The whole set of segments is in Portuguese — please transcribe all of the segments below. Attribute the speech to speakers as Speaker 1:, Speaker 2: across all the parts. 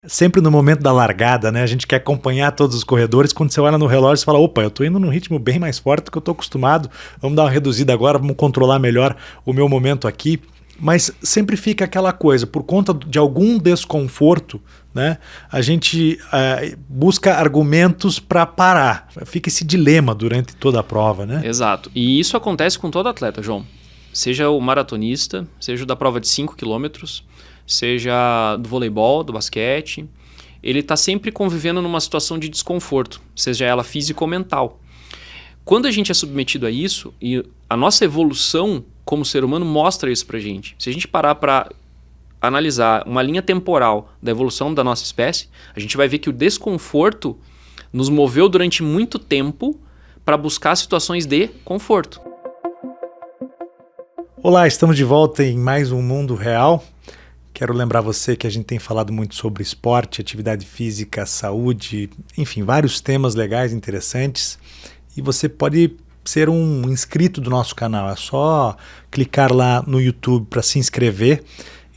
Speaker 1: sempre no momento da largada, né? A gente quer acompanhar todos os corredores. Quando você olha no relógio, você fala, opa, eu tô indo num ritmo bem mais forte do que eu tô acostumado. Vamos dar uma reduzida agora, vamos controlar melhor o meu momento aqui. Mas sempre fica aquela coisa, por conta de algum desconforto, né? A gente busca argumentos para parar. Fica esse dilema durante toda a prova, né?
Speaker 2: Exato. E isso acontece com todo atleta, João. Seja o maratonista, seja o da prova de 5 quilômetros, seja do voleibol, do basquete. Ele está sempre convivendo numa situação de desconforto, seja ela física ou mental. Quando a gente é submetido a isso, e a nossa evolução como ser humano mostra isso pra gente. Se a gente parar para analisar uma linha temporal da evolução da nossa espécie, a gente vai ver que o desconforto nos moveu durante muito tempo para buscar situações de conforto.
Speaker 1: Olá, estamos de volta em mais um Mundo Real. Quero lembrar você que a gente tem falado muito sobre esporte, atividade física, saúde, enfim, vários temas legais, interessantes. E você pode ser um inscrito do nosso canal. É só clicar lá no YouTube para se inscrever.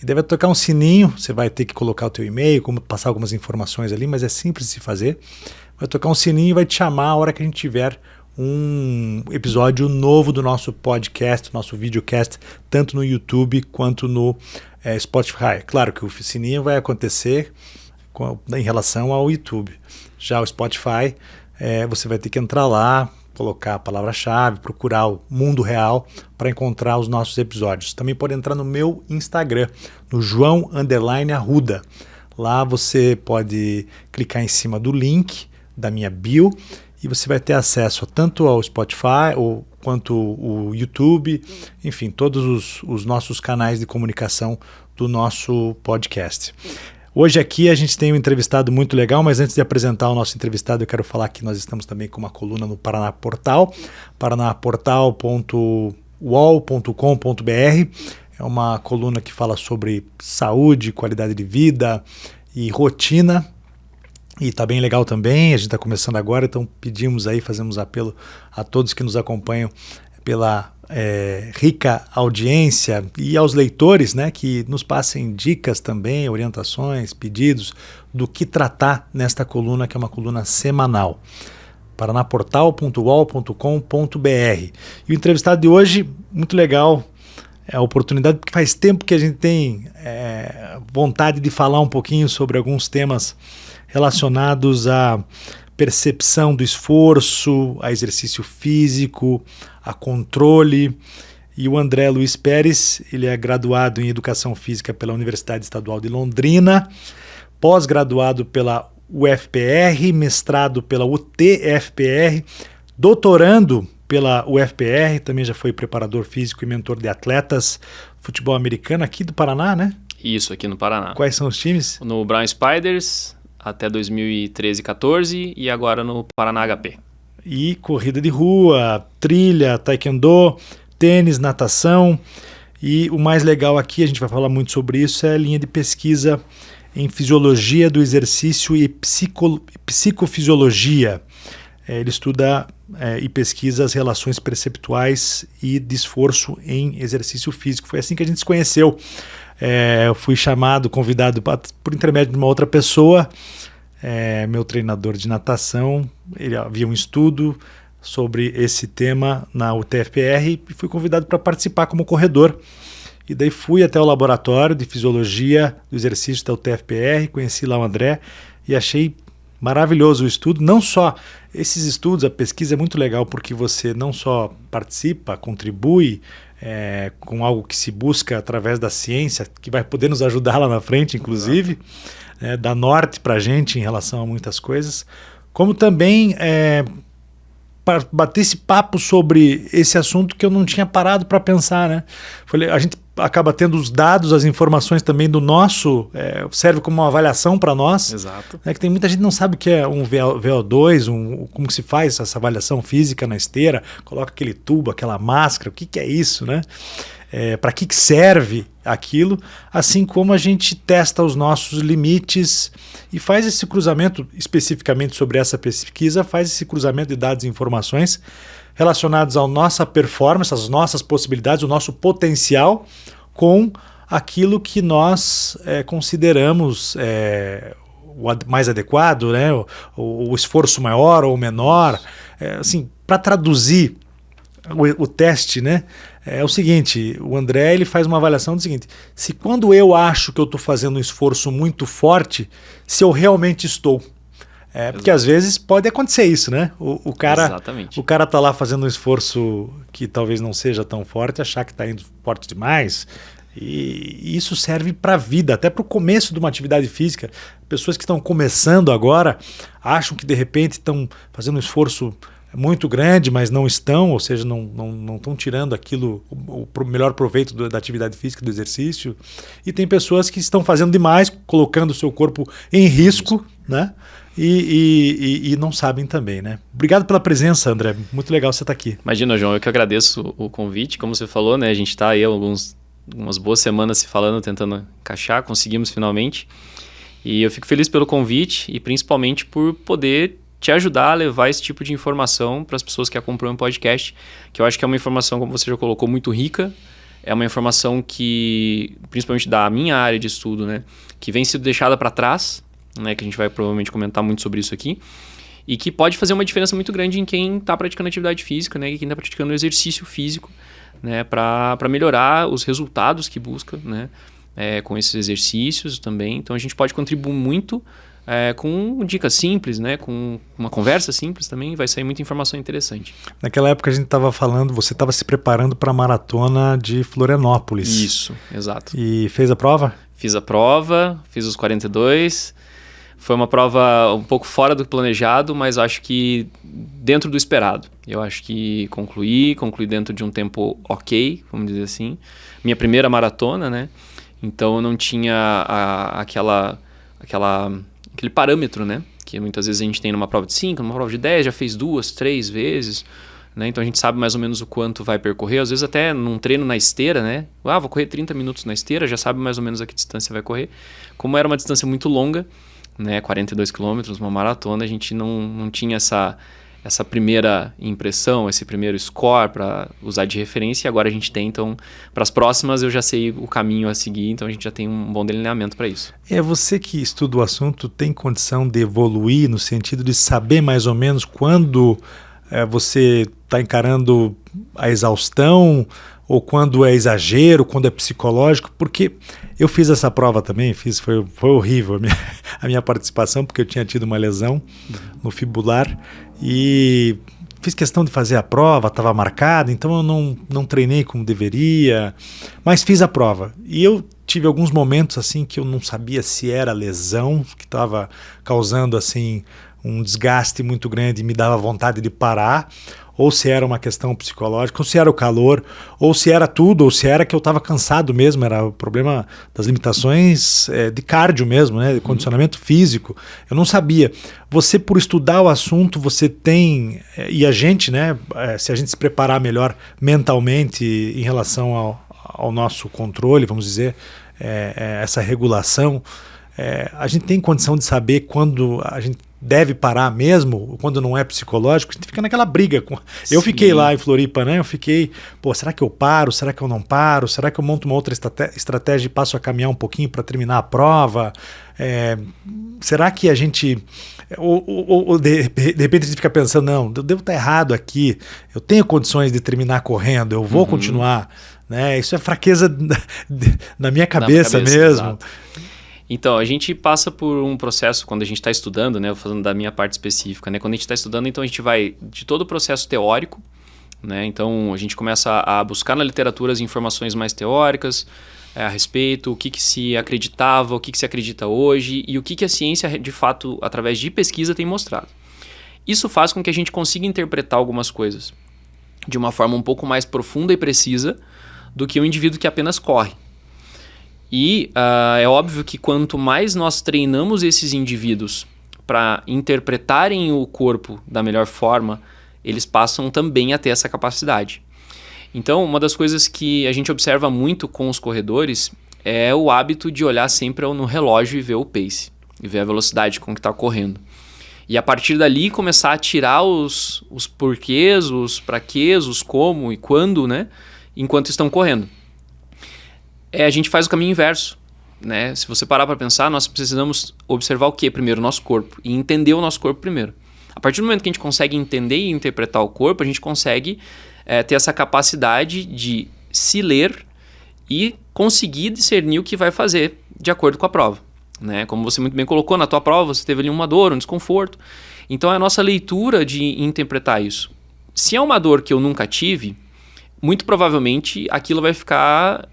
Speaker 1: E deve tocar um sininho, você vai ter que colocar o teu e-mail, como passar algumas informações ali, mas é simples de se fazer. Vai tocar um sininho e vai te chamar a hora que a gente tiver um episódio novo do nosso podcast, nosso videocast, tanto no YouTube quanto no Spotify. Claro que o sininho vai acontecer em relação ao YouTube. Já o Spotify, você vai ter que entrar lá, colocar a palavra-chave, procurar o Mundo Real para encontrar os nossos episódios. Também pode entrar no meu Instagram, no João_Arruda. Lá você pode clicar em cima do link da minha bio e você vai ter acesso tanto ao Spotify quanto o YouTube, enfim, todos os nossos canais de comunicação do nosso podcast. Hoje aqui a gente tem um entrevistado muito legal, mas antes de apresentar o nosso entrevistado, eu quero falar que nós estamos também com uma coluna no Paraná Portal, paranaportal.uol.com.br. É uma coluna que fala sobre saúde, qualidade de vida e rotina. E está bem legal também, a gente está começando agora, então pedimos aí, fazemos apelo a todos que nos acompanham pela rica audiência e aos leitores, né, que nos passem dicas também, orientações, pedidos do que tratar nesta coluna, que é uma coluna semanal. paranaportal.uol.com.br. E o entrevistado de hoje, muito legal, é a oportunidade, porque faz tempo que a gente tem vontade de falar um pouquinho sobre alguns temas relacionados à percepção do esforço, a exercício físico, a controle. E o André Luiz Pérez, ele é graduado em Educação Física pela Universidade Estadual de Londrina, pós-graduado pela UFPR, mestrado pela UTFPR, doutorando pela UFPR, também já foi preparador físico e mentor de atletas, futebol americano aqui do Paraná, né?
Speaker 2: Isso, aqui no Paraná.
Speaker 1: Quais são os times?
Speaker 2: No Brown Spiders, até 2013-14 e agora no Paraná HP.
Speaker 1: E corrida de rua, trilha, taekwondo, tênis, natação. E o mais legal aqui, a gente vai falar muito sobre isso, é a linha de pesquisa em fisiologia do exercício e psicofisiologia. Ele estuda e pesquisa as relações perceptuais e de esforço em exercício físico. Foi assim que a gente se conheceu. Eu fui convidado por intermédio de uma outra pessoa, meu treinador de natação. Ele havia um estudo sobre esse tema na UTFPR e fui convidado para participar como corredor. E daí fui até o laboratório de fisiologia do exercício da UTFPR, conheci lá o André e achei maravilhoso o estudo. Não só esses estudos, a pesquisa é muito legal porque você não só participa, contribui com algo que se busca através da ciência, que vai poder nos ajudar lá na frente, inclusive, dar norte para a gente em relação a muitas coisas, como também para bater esse papo sobre esse assunto que eu não tinha parado para pensar, né? A gente acaba tendo os dados, as informações também do nosso, serve como uma avaliação para nós.
Speaker 2: Exato.
Speaker 1: Que tem muita gente que não sabe o que é um VO2, como que se faz essa avaliação física na esteira, coloca aquele tubo, aquela máscara, o que é isso, né? Para que serve aquilo, assim como a gente testa os nossos limites e faz esse cruzamento, especificamente sobre essa pesquisa, faz esse cruzamento de dados e informações relacionados à nossa performance, às nossas possibilidades, o nosso potencial com aquilo que nós consideramos mais adequado, né? O esforço maior ou menor. Assim, para traduzir o teste, né? É o seguinte, o André ele faz uma avaliação do seguinte: se quando eu acho que eu estou fazendo um esforço muito forte, se eu realmente estou. Porque às vezes pode acontecer isso, né? O cara tá lá fazendo um esforço que talvez não seja tão forte, achar que está indo forte demais. E isso serve para a vida, até para o começo de uma atividade física. Pessoas que estão começando agora acham que de repente estão fazendo um esforço muito grande, mas não estão, ou seja, não estão tirando aquilo, o melhor proveito da atividade física, do exercício. E tem pessoas que estão fazendo demais, colocando o seu corpo em risco, né? E não sabem também, né? Obrigado pela presença, André. Muito legal você estar aqui.
Speaker 2: Imagina, João, eu que agradeço o convite. Como você falou, né? A gente está aí umas boas semanas se falando, tentando encaixar, conseguimos finalmente. E eu fico feliz pelo convite e principalmente por poder te ajudar a levar esse tipo de informação para as pessoas que acompanham o podcast, que eu acho que é uma informação, como você já colocou, muito rica. É uma informação que, principalmente da minha área de estudo, né, que vem sendo deixada para trás, né, que a gente vai provavelmente comentar muito sobre isso aqui, e que pode fazer uma diferença muito grande em quem está praticando atividade física, né, e quem está praticando exercício físico, né, para melhorar os resultados que busca, né, com esses exercícios também. Então a gente pode contribuir muito com dicas simples, né, com uma conversa simples também, vai sair muita informação interessante.
Speaker 1: Naquela época a gente estava falando, você estava se preparando para a maratona de Florianópolis.
Speaker 2: Isso, exato.
Speaker 1: E fez a prova?
Speaker 2: Fiz a prova, fiz os 42. Foi uma prova um pouco fora do planejado, mas acho que dentro do esperado. Eu acho que concluí dentro de um tempo ok, vamos dizer assim. Minha primeira maratona, né? Então eu não tinha aquele parâmetro, né? Que muitas vezes a gente tem numa prova de 5, numa prova de 10, já fez 2, 3 vezes, né? Então a gente sabe mais ou menos o quanto vai percorrer. Às vezes até num treino na esteira, né? Vou correr 30 minutos na esteira, já sabe mais ou menos a que distância vai correr. Como era uma distância muito longa, né? 42 quilômetros, uma maratona, a gente não tinha essa primeira impressão, esse primeiro score para usar de referência, e agora a gente tem, então, para as próximas eu já sei o caminho a seguir, então a gente já tem um bom delineamento para isso.
Speaker 1: Você que estuda o assunto tem condição de evoluir no sentido de saber mais ou menos quando você está encarando a exaustão, ou quando é exagero, quando é psicológico, porque eu fiz essa prova também, foi horrível a minha participação, porque eu tinha tido uma lesão no fibular e fiz questão de fazer a prova, estava marcado, então eu não treinei como deveria, mas fiz a prova. E eu tive alguns momentos assim que eu não sabia se era lesão, que estava causando assim um desgaste muito grande e me dava vontade de parar, ou se era uma questão psicológica, ou se era o calor, ou se era tudo, ou se era que eu estava cansado mesmo, era o problema das limitações de cardio mesmo, né, de condicionamento físico. Eu não sabia. Você, por estudar o assunto, você tem, e a gente, né, se a gente se preparar melhor mentalmente em relação ao nosso controle, vamos dizer, essa regulação, a gente tem condição de saber quando a gente deve parar mesmo, quando não é psicológico. A gente fica naquela briga. Eu fiquei lá em Floripa, né? Eu fiquei, será que eu paro? Será que eu não paro? Será que eu monto uma outra estratégia e passo a caminhar um pouquinho para terminar a prova? Será que a gente... Ou de repente a gente fica pensando, não, eu devo estar errado aqui, eu tenho condições de terminar correndo, eu vou continuar, né? Isso é fraqueza na minha cabeça mesmo.
Speaker 2: Exato. Então, a gente passa por um processo quando a gente está estudando, né? Falando da minha parte específica, né? Quando a gente está estudando, então a gente vai de todo o processo teórico, né? Então, a gente começa a buscar na literatura as informações mais teóricas a respeito, o que se acreditava, o que se acredita hoje e o que a ciência, de fato, através de pesquisa, tem mostrado. Isso faz com que a gente consiga interpretar algumas coisas de uma forma um pouco mais profunda e precisa do que um indivíduo que apenas corre. E é óbvio que quanto mais nós treinamos esses indivíduos para interpretarem o corpo da melhor forma, eles passam também a ter essa capacidade. Então, uma das coisas que a gente observa muito com os corredores é o hábito de olhar sempre no relógio e ver o pace, e ver a velocidade com que está correndo. E a partir dali começar a tirar os porquês, os praquês, os como e quando, né, enquanto estão correndo. A gente faz o caminho inverso, né? Se você parar para pensar, nós precisamos observar o quê? Primeiro, o nosso corpo. E entender o nosso corpo primeiro. A partir do momento que a gente consegue entender e interpretar o corpo, a gente consegue ter essa capacidade de se ler e conseguir discernir o que vai fazer de acordo com a prova, né? Como você muito bem colocou, na tua prova você teve ali uma dor, um desconforto. Então é a nossa leitura de interpretar isso. Se é uma dor que eu nunca tive, muito provavelmente aquilo vai ficar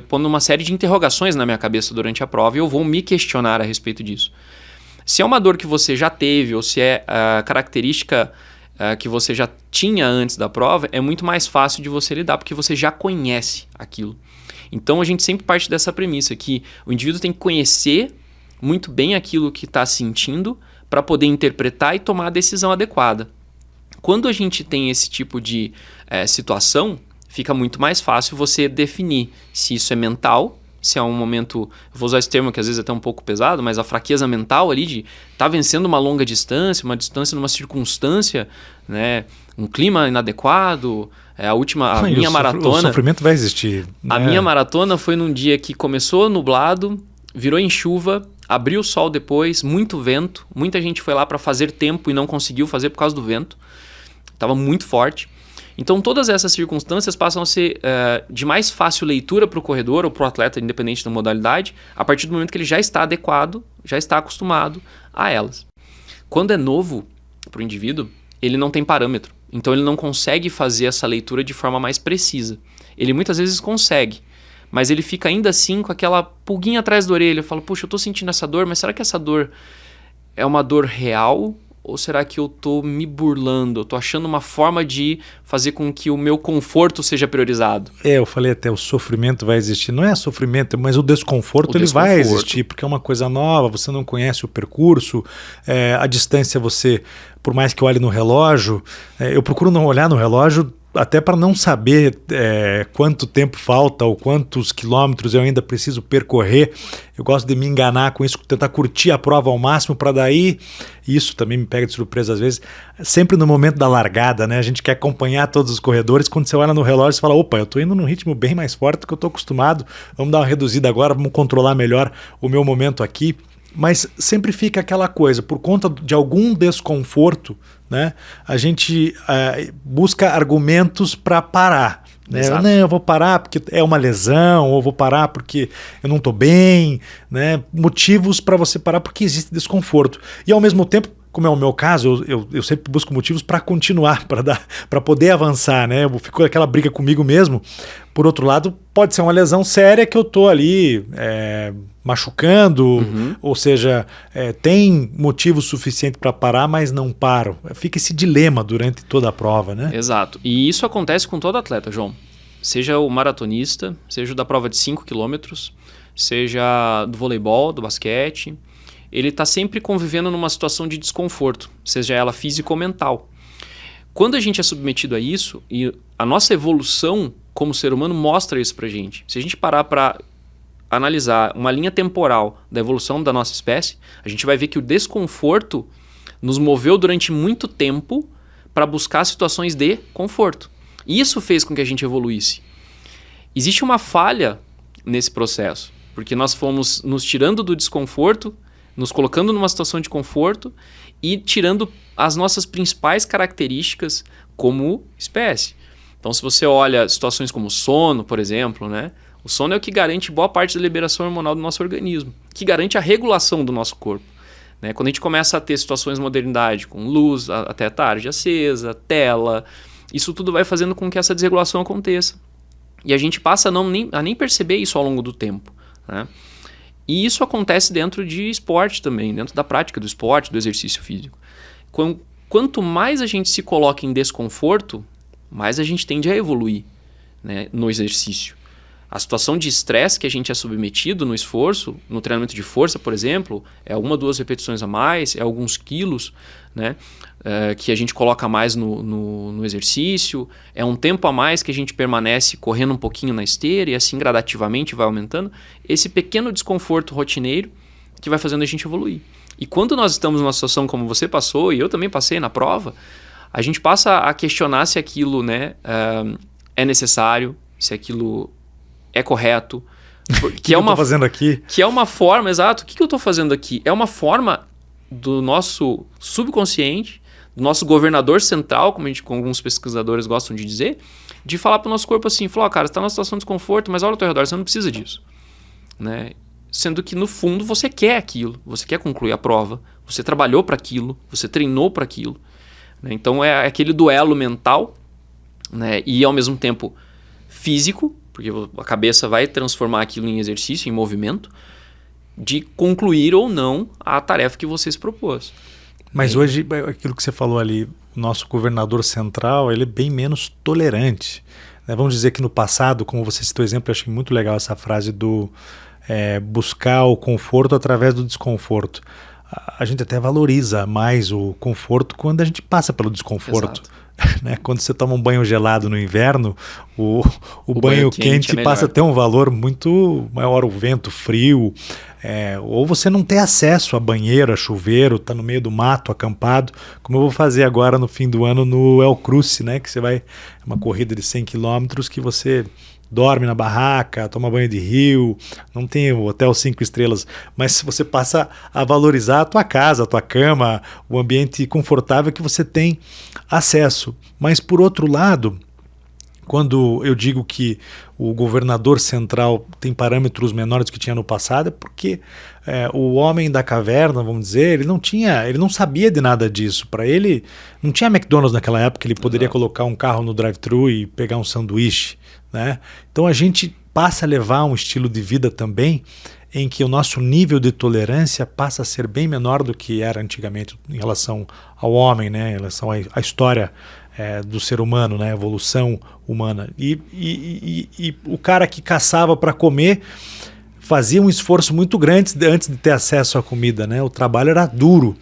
Speaker 2: pondo uma série de interrogações na minha cabeça durante a prova e eu vou me questionar a respeito disso. Se é uma dor que você já teve ou se é a característica que você já tinha antes da prova, é muito mais fácil de você lidar, porque você já conhece aquilo. Então a gente sempre parte dessa premissa que o indivíduo tem que conhecer muito bem aquilo que está sentindo para poder interpretar e tomar a decisão adequada. Quando a gente tem esse tipo de situação, fica muito mais fácil você definir se isso é mental, se é um momento, eu vou usar esse termo que às vezes é até um pouco pesado, mas a fraqueza mental ali de estar vencendo uma longa distância, uma distância numa circunstância, né, um clima inadequado, a minha maratona... O
Speaker 1: sofrimento vai existir. Né?
Speaker 2: A minha maratona foi num dia que começou nublado, virou em chuva, abriu o sol depois, muito vento, muita gente foi lá para fazer tempo e não conseguiu fazer por causa do vento, estava muito forte. Então todas essas circunstâncias passam a ser de mais fácil leitura para o corredor ou para o atleta, independente da modalidade, a partir do momento que ele já está adequado, já está acostumado a elas. Quando é novo para o indivíduo, ele não tem parâmetro, então ele não consegue fazer essa leitura de forma mais precisa. Ele muitas vezes consegue, mas ele fica ainda assim com aquela pulguinha atrás da orelha, fala, puxa, eu estou sentindo essa dor, mas será que essa dor é uma dor real? Ou será que eu estou me burlando? Eu estou achando uma forma de fazer com que o meu conforto seja priorizado.
Speaker 1: Eu falei até, o sofrimento vai existir. Não é sofrimento, mas o desconforto, vai existir, porque é uma coisa nova, você não conhece o percurso, a distância você, por mais que eu olhe no relógio, eu procuro não olhar no relógio até para não saber quanto tempo falta ou quantos quilômetros eu ainda preciso percorrer. Eu gosto de me enganar com isso, tentar curtir a prova ao máximo para daí, isso também me pega de surpresa às vezes, sempre no momento da largada, né? A gente quer acompanhar todos os corredores, quando você olha no relógio você fala, opa, eu estou indo num ritmo bem mais forte do que eu estou acostumado, vamos dar uma reduzida agora, vamos controlar melhor o meu momento aqui. Mas sempre fica aquela coisa, por conta de algum desconforto, né, a gente busca argumentos para parar. Né? Não, eu vou parar porque é uma lesão, ou vou parar porque eu não estou bem. Né? Motivos para você parar porque existe desconforto. E ao mesmo tempo, como é o meu caso, eu sempre busco motivos para continuar, para poder avançar. Né? Eu fico aquela briga comigo mesmo. Por outro lado, pode ser uma lesão séria que eu estou ali machucando, ou seja, tem motivo suficiente para parar, mas não paro. Fica esse dilema durante toda a prova, né?
Speaker 2: Exato. E isso acontece com todo atleta, João. Seja o maratonista, seja o da prova de 5 quilômetros, seja do voleibol, do basquete, ele está sempre convivendo numa situação de desconforto, seja ela física ou mental. Quando a gente é submetido a isso, e a nossa evolução como ser humano mostra isso pra gente. Se a gente parar para analisar uma linha temporal da evolução da nossa espécie, a gente vai ver que o desconforto nos moveu durante muito tempo para buscar situações de conforto. E isso fez com que a gente evoluísse. Existe uma falha nesse processo, porque nós fomos nos tirando do desconforto, nos colocando numa situação de conforto e tirando as nossas principais características como espécie. Então, se você olha situações como sono, por exemplo, né? O sono é o que garante boa parte da liberação hormonal do nosso organismo, que garante a regulação do nosso corpo. Né? Quando a gente começa a ter situações de modernidade, com luz até tarde acesa, tela, isso tudo vai fazendo com que essa desregulação aconteça. E a gente passa a nem perceber isso ao longo do tempo. Né? E isso acontece dentro de esporte também, dentro da prática do esporte, do exercício físico. Quanto mais a gente se coloca em desconforto, mais a gente tende a evoluir, né, no exercício. A situação de estresse que a gente é submetido no esforço, no treinamento de força, por exemplo, é 1 ou 2 repetições a mais, é alguns quilos, né, que a gente coloca mais no exercício, é um tempo a mais que a gente permanece correndo um pouquinho na esteira e assim gradativamente vai aumentando. Esse pequeno desconforto rotineiro que vai fazendo a gente evoluir. E quando nós estamos numa situação como você passou, e eu também passei na prova, a gente passa a questionar se aquilo, né, é necessário, se aquilo é correto, Que é
Speaker 1: eu tô fazendo aqui?
Speaker 2: Que é uma forma, exato, o que eu estou fazendo aqui? É uma forma do nosso subconsciente, do nosso governador central, como alguns pesquisadores gostam de dizer, de falar para o nosso corpo assim, falar, cara, você está numa situação de desconforto, mas olha ao teu redor, você não precisa disso. Né? Sendo que, no fundo, você quer aquilo, você quer concluir a prova, você trabalhou para aquilo, você treinou para aquilo. Né? Então, é aquele duelo mental, né? E, ao mesmo tempo, físico, porque a cabeça vai transformar aquilo em exercício, em movimento, de concluir ou não a tarefa que você se propôs.
Speaker 1: Mas hoje, aquilo que você falou ali, o nosso governador central, ele é bem menos tolerante. Né? Vamos dizer que no passado, como você citou o exemplo, eu achei muito legal essa frase do buscar o conforto através do desconforto. A gente até valoriza mais o conforto quando a gente passa pelo desconforto. Né? Quando você toma um banho gelado no inverno, o banho quente passa a ter um valor muito maior, o vento frio, ou você não ter acesso a banheiro, a chuveiro, tá no meio do mato, acampado, como eu vou fazer agora no fim do ano no El Cruce, né? Que você vai, uma corrida de 100 quilômetros que você dorme na barraca, toma banho de rio, não tem o hotel 5 estrelas, mas você passa a valorizar a tua casa, a tua cama, o ambiente confortável que você tem acesso. Mas por outro lado, quando eu digo que o governador central tem parâmetros menores do que tinha no passado, é porque o homem da caverna, vamos dizer, ele não sabia de nada disso. Para ele, não tinha McDonald's naquela época, ele poderia colocar um carro no drive-thru e pegar um sanduíche. Né? Então a gente passa a levar um estilo de vida também em que o nosso nível de tolerância passa a ser bem menor do que era antigamente em relação ao homem, né? Em relação à história do ser humano, né? A evolução humana. E o cara que caçava para comer fazia um esforço muito grande antes de ter acesso à comida, né? O trabalho era duro.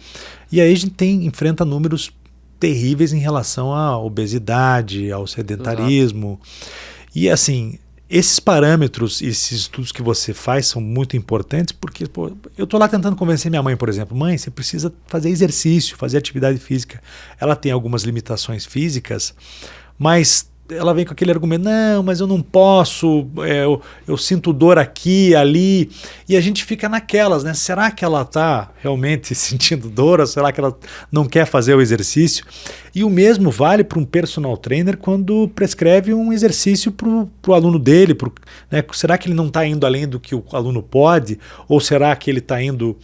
Speaker 1: E aí a gente enfrenta números terríveis em relação à obesidade, ao sedentarismo. Exato. E assim, esses parâmetros, esses estudos que você faz são muito importantes porque eu estou lá tentando convencer minha mãe, por exemplo. Mãe, você precisa fazer exercício, fazer atividade física. Ela tem algumas limitações físicas, mas ela vem com aquele argumento, não, mas eu não posso, eu sinto dor aqui, ali, e a gente fica naquelas, né? Será que ela está realmente sentindo dor, ou será que ela não quer fazer o exercício? E o mesmo vale para um personal trainer quando prescreve um exercício para o aluno dele, né? Será que ele não está indo além do que o aluno pode, ou será que ele está indo,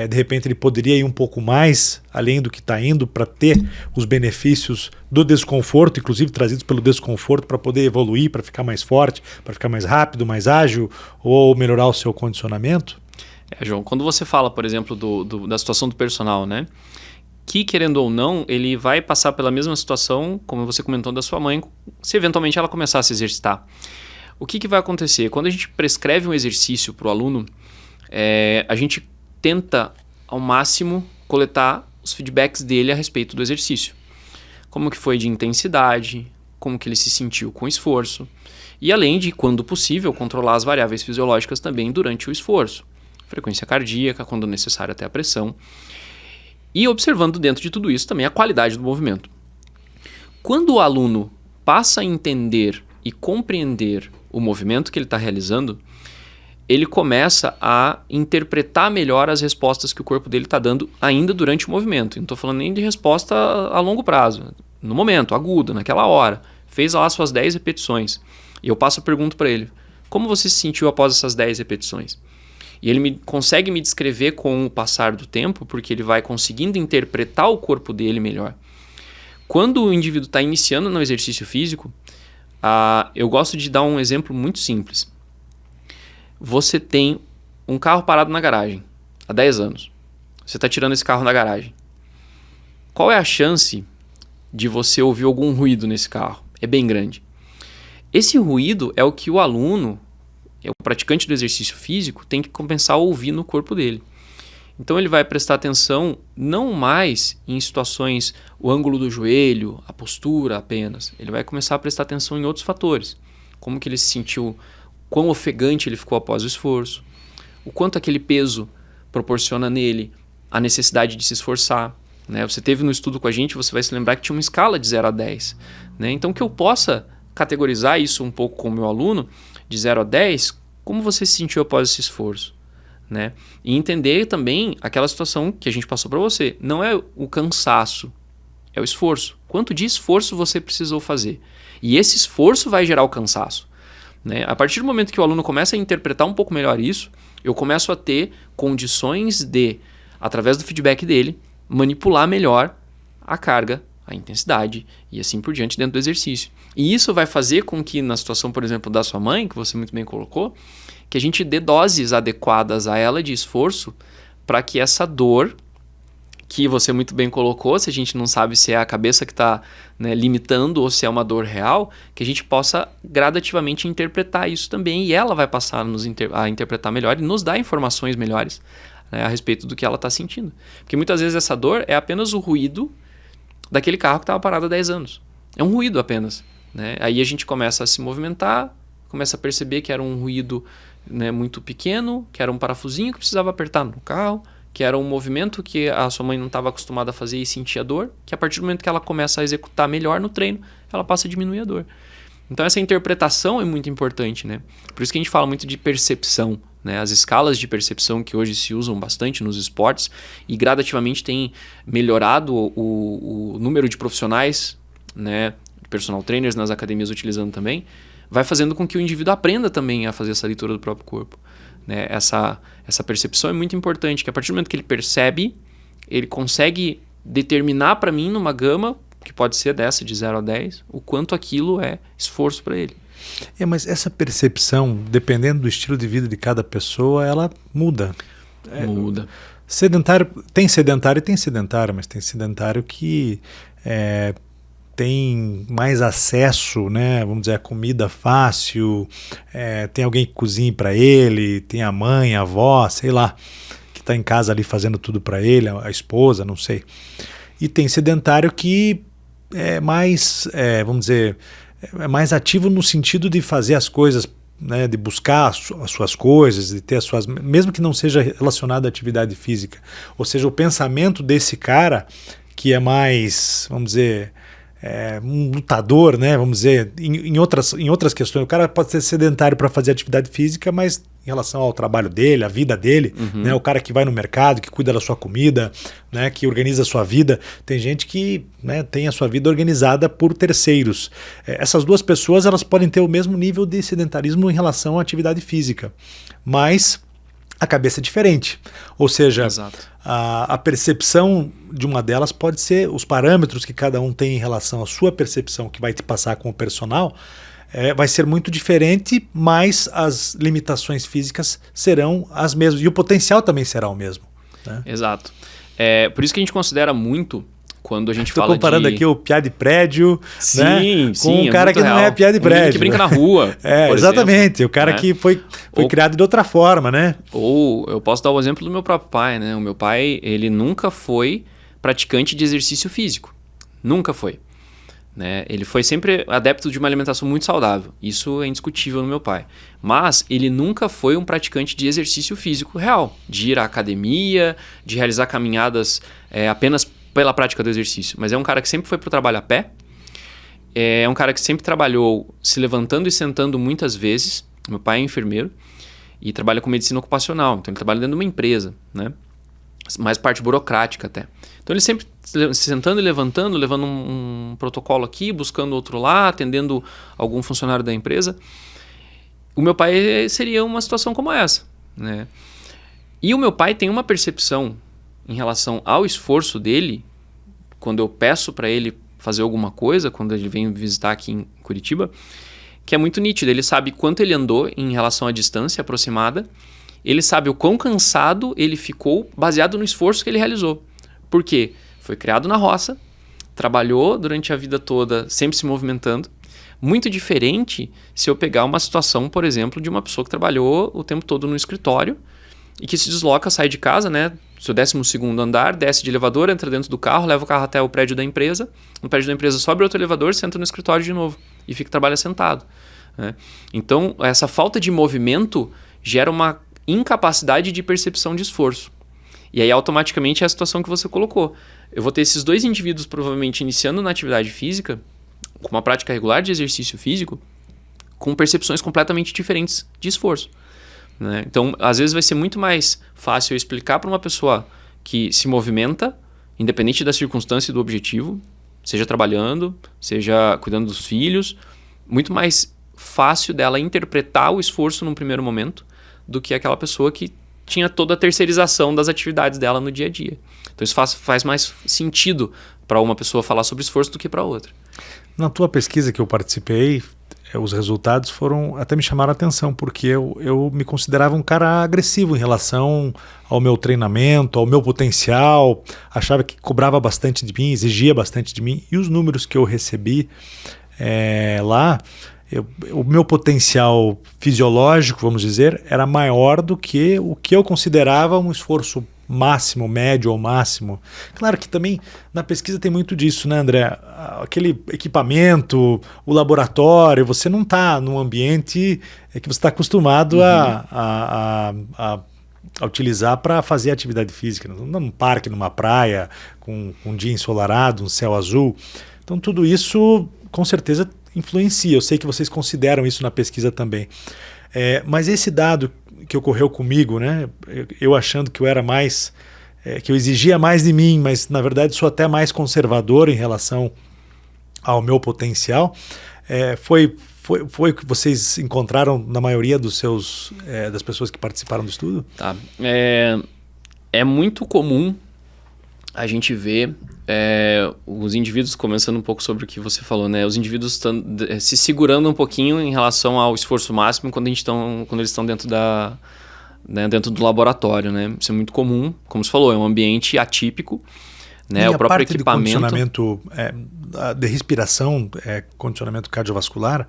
Speaker 1: de repente ele poderia ir um pouco mais além do que está indo para ter os benefícios do desconforto, inclusive trazidos pelo desconforto para poder evoluir, para ficar mais forte, para ficar mais rápido, mais ágil ou melhorar o seu condicionamento?
Speaker 2: João, quando você fala, por exemplo, da situação do personal, né? Que, querendo ou não, ele vai passar pela mesma situação, como você comentou, da sua mãe, se eventualmente ela começar a se exercitar. O que vai acontecer? Quando a gente prescreve um exercício para o aluno, a gente tenta, ao máximo, coletar os feedbacks dele a respeito do exercício. Como que foi de intensidade, como que ele se sentiu com o esforço. E além de, quando possível, controlar as variáveis fisiológicas também durante o esforço. Frequência cardíaca, quando necessário até a pressão. E observando dentro de tudo isso também a qualidade do movimento. Quando o aluno passa a entender e compreender o movimento que ele está realizando, ele começa a interpretar melhor as respostas que o corpo dele está dando ainda durante o movimento. Não estou falando nem de resposta a longo prazo. No momento, aguda, naquela hora. Fez lá suas 10 repetições. E eu passo a pergunta para ele. Como você se sentiu após essas 10 repetições? E ele consegue me descrever com o passar do tempo, porque ele vai conseguindo interpretar o corpo dele melhor. Quando o indivíduo está iniciando no exercício físico, eu gosto de dar um exemplo muito simples. Você tem um carro parado na garagem há 10 anos. Você está tirando esse carro da garagem. Qual é a chance de você ouvir algum ruído nesse carro? É bem grande. Esse ruído é o que o aluno, o praticante do exercício físico, tem que compensar ou ouvir no corpo dele. Então ele vai prestar atenção não mais em situações, o ângulo do joelho, a postura apenas. Ele vai começar a prestar atenção em outros fatores. Como que ele se sentiu, quão ofegante ele ficou após o esforço, o quanto aquele peso proporciona nele a necessidade de se esforçar. Né? Você teve no estudo com a gente, você vai se lembrar que tinha uma escala de 0 a 10. Né? Então que eu possa categorizar isso um pouco com o meu aluno, de 0 a 10, como você se sentiu após esse esforço, né? E entender também aquela situação que a gente passou para você. Não é o cansaço, é o esforço. Quanto de esforço você precisou fazer? E esse esforço vai gerar o cansaço, né? A partir do momento que o aluno começa a interpretar um pouco melhor isso, eu começo a ter condições de, através do feedback dele, manipular melhor a carga, a intensidade e assim por diante dentro do exercício. E isso vai fazer com que, na situação, por exemplo, da sua mãe, que você muito bem colocou, que a gente dê doses adequadas a ela de esforço para que essa dor, que você muito bem colocou, se a gente não sabe se é a cabeça que está, né, limitando ou se é uma dor real, que a gente possa gradativamente interpretar isso também e ela vai passar a interpretar melhor e nos dar informações melhores, né, a respeito do que ela está sentindo. Porque muitas vezes essa dor é apenas o ruído daquele carro que estava parado há 10 anos. É um ruído apenas, né? Aí a gente começa a se movimentar, começa a perceber que era um ruído, né, muito pequeno, que era um parafusinho que precisava apertar no carro, que era um movimento que a sua mãe não estava acostumada a fazer e sentia dor, que a partir do momento que ela começa a executar melhor no treino, ela passa a diminuir a dor. Então essa interpretação é muito importante, né? Por isso que a gente fala muito de percepção, né? As escalas de percepção que hoje se usam bastante nos esportes e gradativamente tem melhorado o número de profissionais, né, personal trainers nas academias utilizando também, vai fazendo com que o indivíduo aprenda também a fazer essa leitura do próprio corpo, né? Essa percepção é muito importante, que a partir do momento que ele percebe, ele consegue determinar para mim numa gama, que pode ser dessa de 0 a 10, o quanto aquilo é esforço para ele.
Speaker 1: Mas essa percepção, dependendo do estilo de vida de cada pessoa, ela muda.
Speaker 2: Muda.
Speaker 1: Sedentário, e tem sedentário, mas tem sedentário que tem mais acesso, né, vamos dizer, a comida fácil, tem alguém que cozinhe para ele, tem a mãe, a avó, sei lá, que está em casa ali fazendo tudo para ele, a esposa, não sei. E tem sedentário que é mais, vamos dizer, é mais ativo no sentido de fazer as coisas, né, de buscar as suas coisas, de ter as suas, mesmo que não seja relacionado à atividade física. Ou seja, o pensamento desse cara que é mais, vamos dizer, um lutador, né, vamos dizer, em outras questões. O cara pode ser sedentário para fazer atividade física, mas em relação ao trabalho dele, à vida dele, né, o cara que vai no mercado, que cuida da sua comida, né, que organiza a sua vida. Tem gente que, né, tem a sua vida organizada por terceiros. Essas duas pessoas, elas podem ter o mesmo nível de sedentarismo em relação à atividade física, mas a cabeça é diferente. Ou seja, a percepção de uma delas pode ser, os parâmetros que cada um tem em relação à sua percepção que vai te passar com o personal, vai ser muito diferente, mas as limitações físicas serão as mesmas. E o potencial também será o mesmo, né?
Speaker 2: Exato. Por isso que a gente considera muito, quando a gente
Speaker 1: Estou
Speaker 2: fala
Speaker 1: comparando aqui o piá de prédio,
Speaker 2: sim,
Speaker 1: né, com um cara que
Speaker 2: real.
Speaker 1: não é piá de prédio.
Speaker 2: Que brinca na rua, por
Speaker 1: exatamente.
Speaker 2: exemplo,
Speaker 1: O cara
Speaker 2: né,
Speaker 1: que foi criado de outra forma, né?
Speaker 2: Ou eu posso dar o exemplo do meu próprio pai, né? O meu pai, ele nunca foi praticante de exercício físico. Nunca foi. Né? Ele foi sempre adepto de uma alimentação muito saudável. Isso é indiscutível no meu pai. Mas ele nunca foi um praticante de exercício físico real. De ir à academia, de realizar caminhadas apenas pela prática do exercício. Mas é um cara que sempre foi para o trabalho a pé. É um cara que sempre trabalhou se levantando e sentando muitas vezes. Meu pai é enfermeiro e trabalha com medicina ocupacional. Então ele trabalha dentro de uma empresa, né? Mais parte burocrática até. Então ele sempre se sentando e levantando, levando um protocolo aqui, buscando outro lá, atendendo algum funcionário da empresa. O meu pai seria uma situação como essa, né? E o meu pai tem uma percepção em relação ao esforço dele, quando eu peço para ele fazer alguma coisa, quando ele vem visitar aqui em Curitiba, que é muito nítido. Ele sabe quanto ele andou em relação à distância aproximada, ele sabe o quão cansado ele ficou baseado no esforço que ele realizou. Por quê? Foi criado na roça, trabalhou durante a vida toda, sempre se movimentando. Muito diferente se eu pegar uma situação, por exemplo, de uma pessoa que trabalhou o tempo todo no escritório e que se desloca, sai de casa, né, seu 12º andar, desce de elevador, entra dentro do carro, leva o carro até o prédio da empresa. No prédio da empresa sobe outro elevador, senta no escritório de novo e trabalha sentado, né? Então, essa falta de movimento gera uma incapacidade de percepção de esforço. E aí, automaticamente, é a situação que você colocou. Eu vou ter esses dois indivíduos, provavelmente, iniciando na atividade física, com uma prática regular de exercício físico, com percepções completamente diferentes de esforço. né? Então, às vezes vai ser muito mais fácil eu explicar para uma pessoa que se movimenta, independente da circunstância e do objetivo, seja trabalhando, seja cuidando dos filhos, muito mais fácil dela interpretar o esforço num primeiro momento do que aquela pessoa que tinha toda a terceirização das atividades dela no dia a dia. Então isso faz mais sentido para uma pessoa falar sobre esforço do que para outra.
Speaker 1: Na tua pesquisa que eu participei, os resultados até me chamaram a atenção, porque eu me considerava um cara agressivo em relação ao meu treinamento, ao meu potencial, achava que cobrava bastante de mim, exigia bastante de mim, e os números que eu recebi lá, o meu potencial fisiológico, vamos dizer, era maior do que o que eu considerava um esforço máximo, médio ou máximo. Claro que também na pesquisa tem muito disso, né, André? Aquele equipamento, o laboratório, você não está num ambiente que você está acostumado a utilizar para fazer atividade física. Não num parque, numa praia, com um dia ensolarado, um céu azul. Então tudo isso, com certeza, influencia. Eu sei que vocês consideram isso na pesquisa também. Mas esse dado que ocorreu comigo, né, eu achando que eu era mais, que eu exigia mais de mim, mas na verdade sou até mais conservador em relação ao meu potencial, foi o que vocês encontraram na maioria das pessoas que participaram do estudo?
Speaker 2: Tá. É muito comum a gente ver os indivíduos, começando um pouco sobre o que você falou, né? Os indivíduos se segurando um pouquinho em relação ao esforço máximo quando eles estão dentro dentro do laboratório, né? Isso é muito comum, como você falou, é um ambiente atípico, né?
Speaker 1: O
Speaker 2: próprio
Speaker 1: parte
Speaker 2: equipamento.
Speaker 1: De condicionamento de respiração, condicionamento cardiovascular,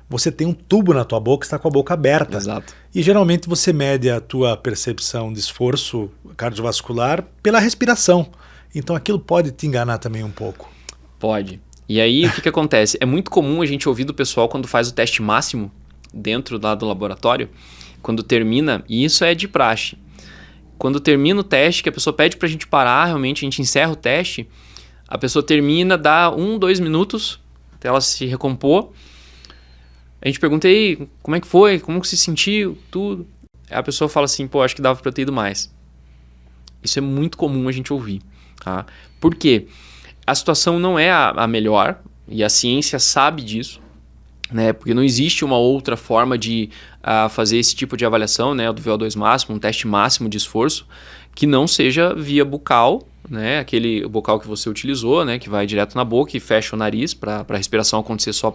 Speaker 1: você tem um tubo na tua boca, está com a boca aberta.
Speaker 2: Exato.
Speaker 1: E geralmente você mede a tua percepção de esforço cardiovascular pela respiração. Então aquilo pode te enganar também um pouco.
Speaker 2: Pode. E aí o que acontece? É muito comum a gente ouvir do pessoal quando faz o teste máximo dentro do laboratório, quando termina, e isso é de praxe. Quando termina o teste, que a pessoa pede pra gente parar, realmente a gente encerra o teste, a pessoa termina, dá 2 minutos até ela se recompor. A gente pergunta aí, como é que foi? Como que se sentiu? Tudo. Aí a pessoa fala assim, acho que dava pra eu ter ido mais. Isso é muito comum a gente ouvir. Tá? Por quê? A situação não é a melhor, e a ciência sabe disso, né? Porque não existe uma outra forma de fazer esse tipo de avaliação, né? Do VO2 máximo, um teste máximo de esforço, que não seja via bucal, né? Aquele bucal que você utilizou, né? Que vai direto na boca e fecha o nariz para a respiração acontecer só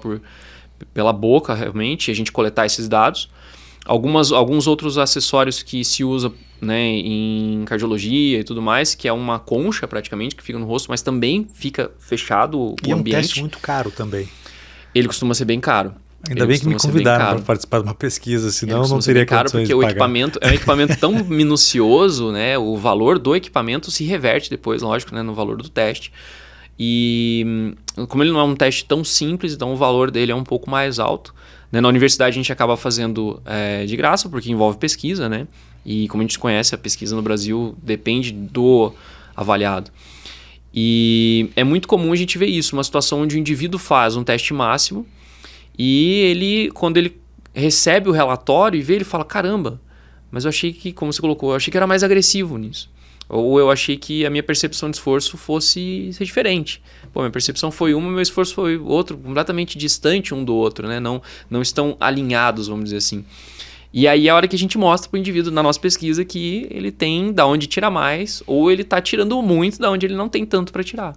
Speaker 2: pela boca, realmente, e a gente coletar esses dados. Alguns outros acessórios que se usa, né, em cardiologia e tudo mais, que é uma concha praticamente, que fica no rosto, mas também fica fechado o ambiente.
Speaker 1: E é um teste muito caro também.
Speaker 2: Ele costuma ser bem caro.
Speaker 1: Ainda bem que me convidaram para participar de uma pesquisa, senão não teria condições de pagar.
Speaker 2: Porque o equipamento é um equipamento tão minucioso, né? O valor do equipamento se reverte depois, lógico, né, no valor do teste. E como ele não é um teste tão simples, então o valor dele é um pouco mais alto. Né? Na universidade a gente acaba fazendo de graça, porque envolve pesquisa, né? E como a gente conhece, a pesquisa no Brasil depende do avaliado. E é muito comum a gente ver isso, uma situação onde o indivíduo faz um teste máximo e ele, quando ele recebe o relatório e vê, ele fala, caramba, mas eu achei que, como você colocou, eu achei que era mais agressivo nisso. Ou eu achei que a minha percepção de esforço fosse ser diferente. Minha percepção foi uma, meu esforço foi outro, completamente distante um do outro, né? Não estão alinhados, vamos dizer assim. E aí é a hora que a gente mostra para o indivíduo na nossa pesquisa que ele tem da onde tirar mais, ou ele está tirando muito da onde ele não tem tanto para tirar.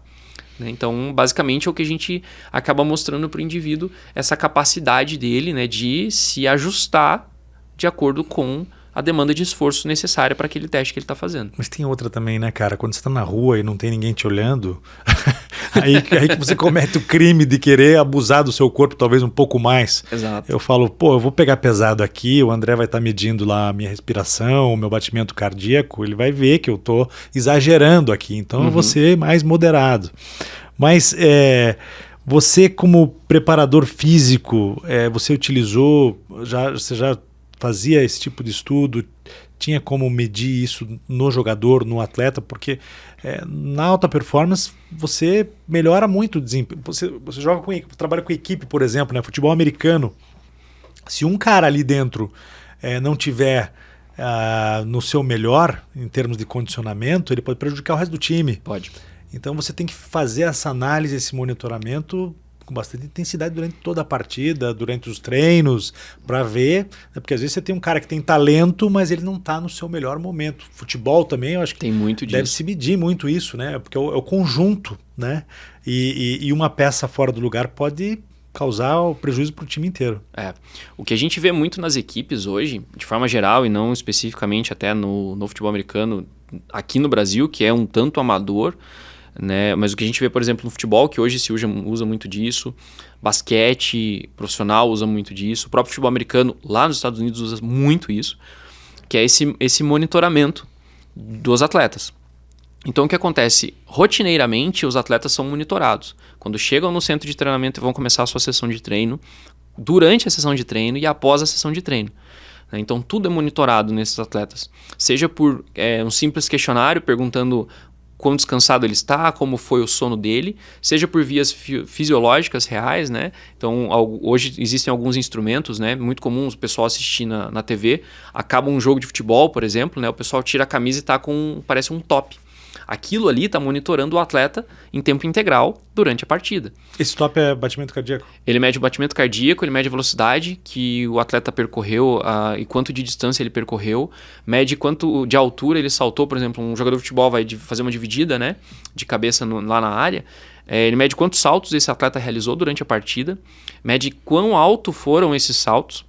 Speaker 2: Né? Então, basicamente, é o que a gente acaba mostrando para o indivíduo, essa capacidade dele, né, de se ajustar de acordo com a demanda de esforço necessária para aquele teste que ele está fazendo.
Speaker 1: Mas tem outra também, né, cara? Quando você está na rua e não tem ninguém te olhando, aí que você comete o crime de querer abusar do seu corpo talvez um pouco mais.
Speaker 2: Exato.
Speaker 1: Eu falo, eu vou pegar pesado aqui, o André vai estar medindo lá a minha respiração, o meu batimento cardíaco, ele vai ver que eu estou exagerando aqui, então eu vou ser mais moderado. Mas você como preparador físico, você utilizou, você já fazia esse tipo de estudo, tinha como medir isso no jogador, no atleta, porque na alta performance você melhora muito o desempenho. Você trabalha com equipe, por exemplo, né? Futebol americano. Se um cara ali dentro não tiver no seu melhor, em termos de condicionamento, ele pode prejudicar o resto do time.
Speaker 2: Pode.
Speaker 1: Então você tem que fazer essa análise, esse monitoramento com bastante intensidade durante toda a partida, durante os treinos, para ver, né? Porque às vezes você tem um cara que tem talento, mas ele não está no seu melhor momento. Futebol também, eu acho que
Speaker 2: tem muito disso.
Speaker 1: Deve se medir muito isso, né? Porque é o conjunto, né? E uma peça fora do lugar pode causar o prejuízo para o time inteiro.
Speaker 2: O que a gente vê muito nas equipes hoje, de forma geral e não especificamente até no futebol americano, aqui no Brasil, que é um tanto amador, né? Mas o que a gente vê, por exemplo, no futebol, que hoje se usa muito disso, basquete profissional usa muito disso, o próprio futebol americano lá nos Estados Unidos usa muito isso, que é esse monitoramento dos atletas. Então o que acontece? Rotineiramente os atletas são monitorados. Quando chegam no centro de treinamento e vão começar a sua sessão de treino, durante a sessão de treino e após a sessão de treino. Então tudo é monitorado nesses atletas. Seja por um simples questionário perguntando quão descansado ele está, como foi o sono dele, seja por vias fisiológicas reais, né? Então, hoje existem alguns instrumentos, né? Muito comuns o pessoal assistir na TV, acaba um jogo de futebol, por exemplo, né? O pessoal tira a camisa e está parece um top. Aquilo ali está monitorando o atleta em tempo integral durante a partida.
Speaker 1: Esse top é batimento cardíaco?
Speaker 2: Ele mede o batimento cardíaco, ele mede a velocidade que o atleta percorreu e quanto de distância ele percorreu, mede quanto de altura ele saltou. Por exemplo, um jogador de futebol vai fazer uma dividida, né, de cabeça lá na área. Ele mede quantos saltos esse atleta realizou durante a partida, mede quão alto foram esses saltos,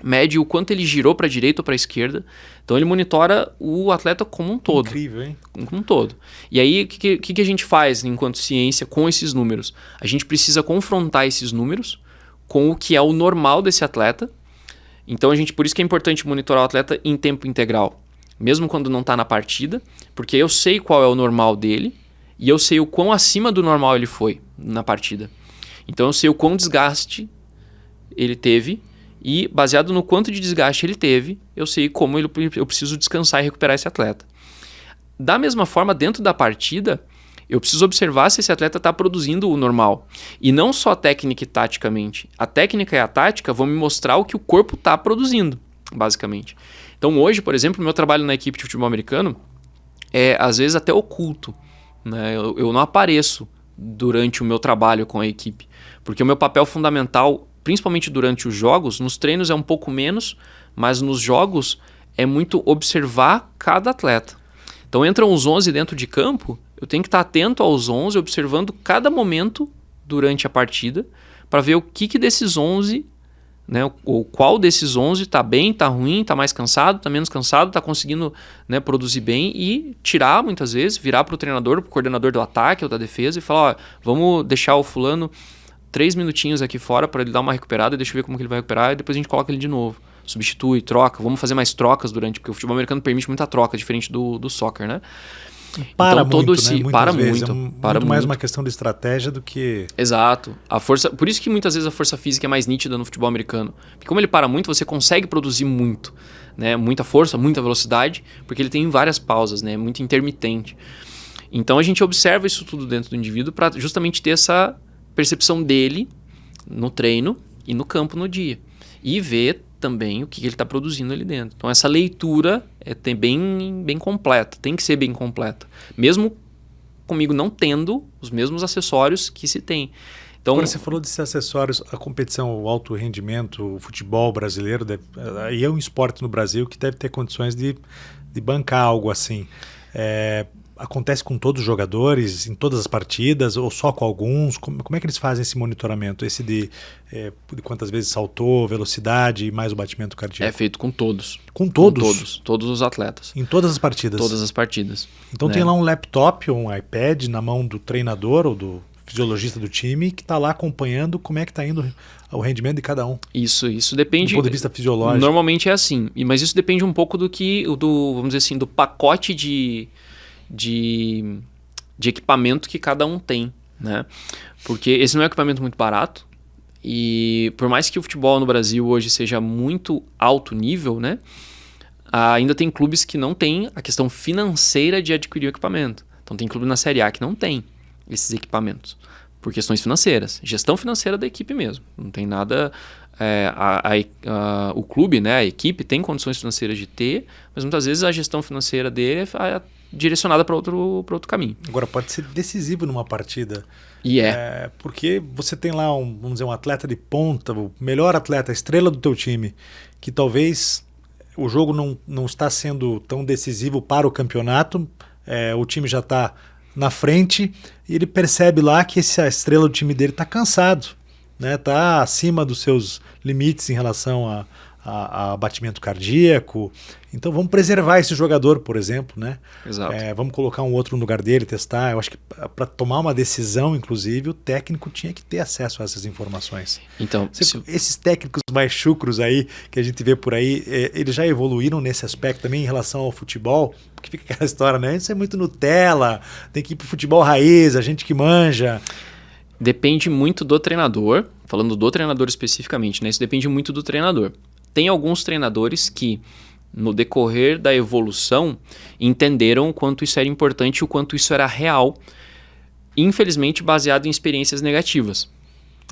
Speaker 2: mede o quanto ele girou para a direita ou para a esquerda. Então ele monitora o atleta como um todo.
Speaker 1: Incrível, hein?
Speaker 2: Como um todo. E aí o que a gente faz enquanto ciência com esses números? A gente precisa confrontar esses números com o que é o normal desse atleta. Então por isso que é importante monitorar o atleta em tempo integral, mesmo quando não está na partida, porque eu sei qual é o normal dele e eu sei o quão acima do normal ele foi na partida. Então eu sei o quão desgaste ele teve. E baseado no quanto de desgaste ele teve, eu sei como eu preciso descansar e recuperar esse atleta. Da mesma forma, dentro da partida, eu preciso observar se esse atleta está produzindo o normal. E não só técnica e taticamente. A técnica e a tática vão me mostrar o que o corpo está produzindo, basicamente. Então hoje, por exemplo, o meu trabalho na equipe de futebol americano é às vezes até oculto, né? Eu não apareço durante o meu trabalho com a equipe, porque o meu papel fundamental, principalmente durante os jogos, nos treinos é um pouco menos, mas nos jogos é muito observar cada atleta. Então entram os 11 dentro de campo, eu tenho que estar atento aos 11, observando cada momento durante a partida, para ver o que desses 11, né, ou qual desses 11 está bem, está ruim, está mais cansado, está menos cansado, está conseguindo, né, produzir bem e tirar muitas vezes, virar para o treinador, para o coordenador do ataque ou da defesa e falar, vamos deixar o fulano 3 minutinhos aqui fora para ele dar uma recuperada, deixa eu ver como que ele vai recuperar e depois a gente coloca ele de novo. Substitui, troca, vamos fazer mais trocas porque o futebol americano permite muita troca, diferente do soccer, né?
Speaker 1: Para
Speaker 2: então,
Speaker 1: muito,
Speaker 2: né?
Speaker 1: Para
Speaker 2: muito.
Speaker 1: Muito mais uma questão de estratégia do que...
Speaker 2: Exato. Por isso que muitas vezes a força física é mais nítida no futebol americano. Porque como ele para muito, você consegue produzir muito, né? Muita força, muita velocidade, porque ele tem várias pausas, né? Muito intermitente. Então a gente observa isso tudo dentro do indivíduo para justamente ter essa percepção dele no treino e no campo no dia. E ver também o que ele está produzindo ali dentro. Então essa leitura é bem completa, tem que ser bem completa. Mesmo comigo não tendo os mesmos acessórios que se tem. Então,
Speaker 1: agora você falou desses acessórios, a competição, o alto rendimento, o futebol brasileiro, aí é um esporte no Brasil que deve ter condições de bancar algo assim. Acontece com todos os jogadores, em todas as partidas, ou só com alguns? Como é que eles fazem esse monitoramento? Esse de quantas vezes saltou, velocidade e mais o batimento cardíaco?
Speaker 2: É feito com todos.
Speaker 1: Com todos?
Speaker 2: Todos os atletas.
Speaker 1: Em todas as partidas?
Speaker 2: Todas as partidas.
Speaker 1: Então tem lá um laptop ou um iPad na mão do treinador ou do fisiologista do time que está lá acompanhando como é que está indo o rendimento de cada um.
Speaker 2: Isso depende...
Speaker 1: Do ponto de vista fisiológico.
Speaker 2: Normalmente é assim, mas isso depende um pouco vamos dizer assim, do pacote de equipamento que cada um tem, né? Porque esse não é um equipamento muito barato e por mais que o futebol no Brasil hoje seja muito alto nível, né? Ainda tem clubes que não têm a questão financeira de adquirir o equipamento. Então tem clube na Série A que não tem esses equipamentos por questões financeiras, gestão financeira da equipe mesmo. Não tem nada... o clube, né, a equipe tem condições financeiras de ter, mas muitas vezes a gestão financeira dele é direcionada para outro caminho.
Speaker 1: Agora, pode ser decisivo numa partida.
Speaker 2: E
Speaker 1: porque você tem lá, vamos dizer, um atleta de ponta, o melhor atleta, a estrela do teu time, que talvez o jogo não está sendo tão decisivo para o campeonato, o time já está na frente e ele percebe lá que a estrela do time dele está cansado, né? Está acima dos seus limites em relação a batimento cardíaco. Então vamos preservar esse jogador, por exemplo, né?
Speaker 2: Exato.
Speaker 1: Vamos colocar um outro no lugar dele, testar. Eu acho que para tomar uma decisão, inclusive, o técnico tinha que ter acesso a essas informações.
Speaker 2: Então,
Speaker 1: esses técnicos mais chucros aí, que a gente vê por aí, eles já evoluíram nesse aspecto também em relação ao futebol? Porque fica aquela história, né? Isso é muito Nutella, tem que ir pro futebol raiz, a gente que manja.
Speaker 2: Depende muito do treinador, falando do treinador especificamente, né? Isso depende muito do treinador. Tem alguns treinadores que, no decorrer da evolução, entenderam o quanto isso era importante e o quanto isso era real, infelizmente baseado em experiências negativas,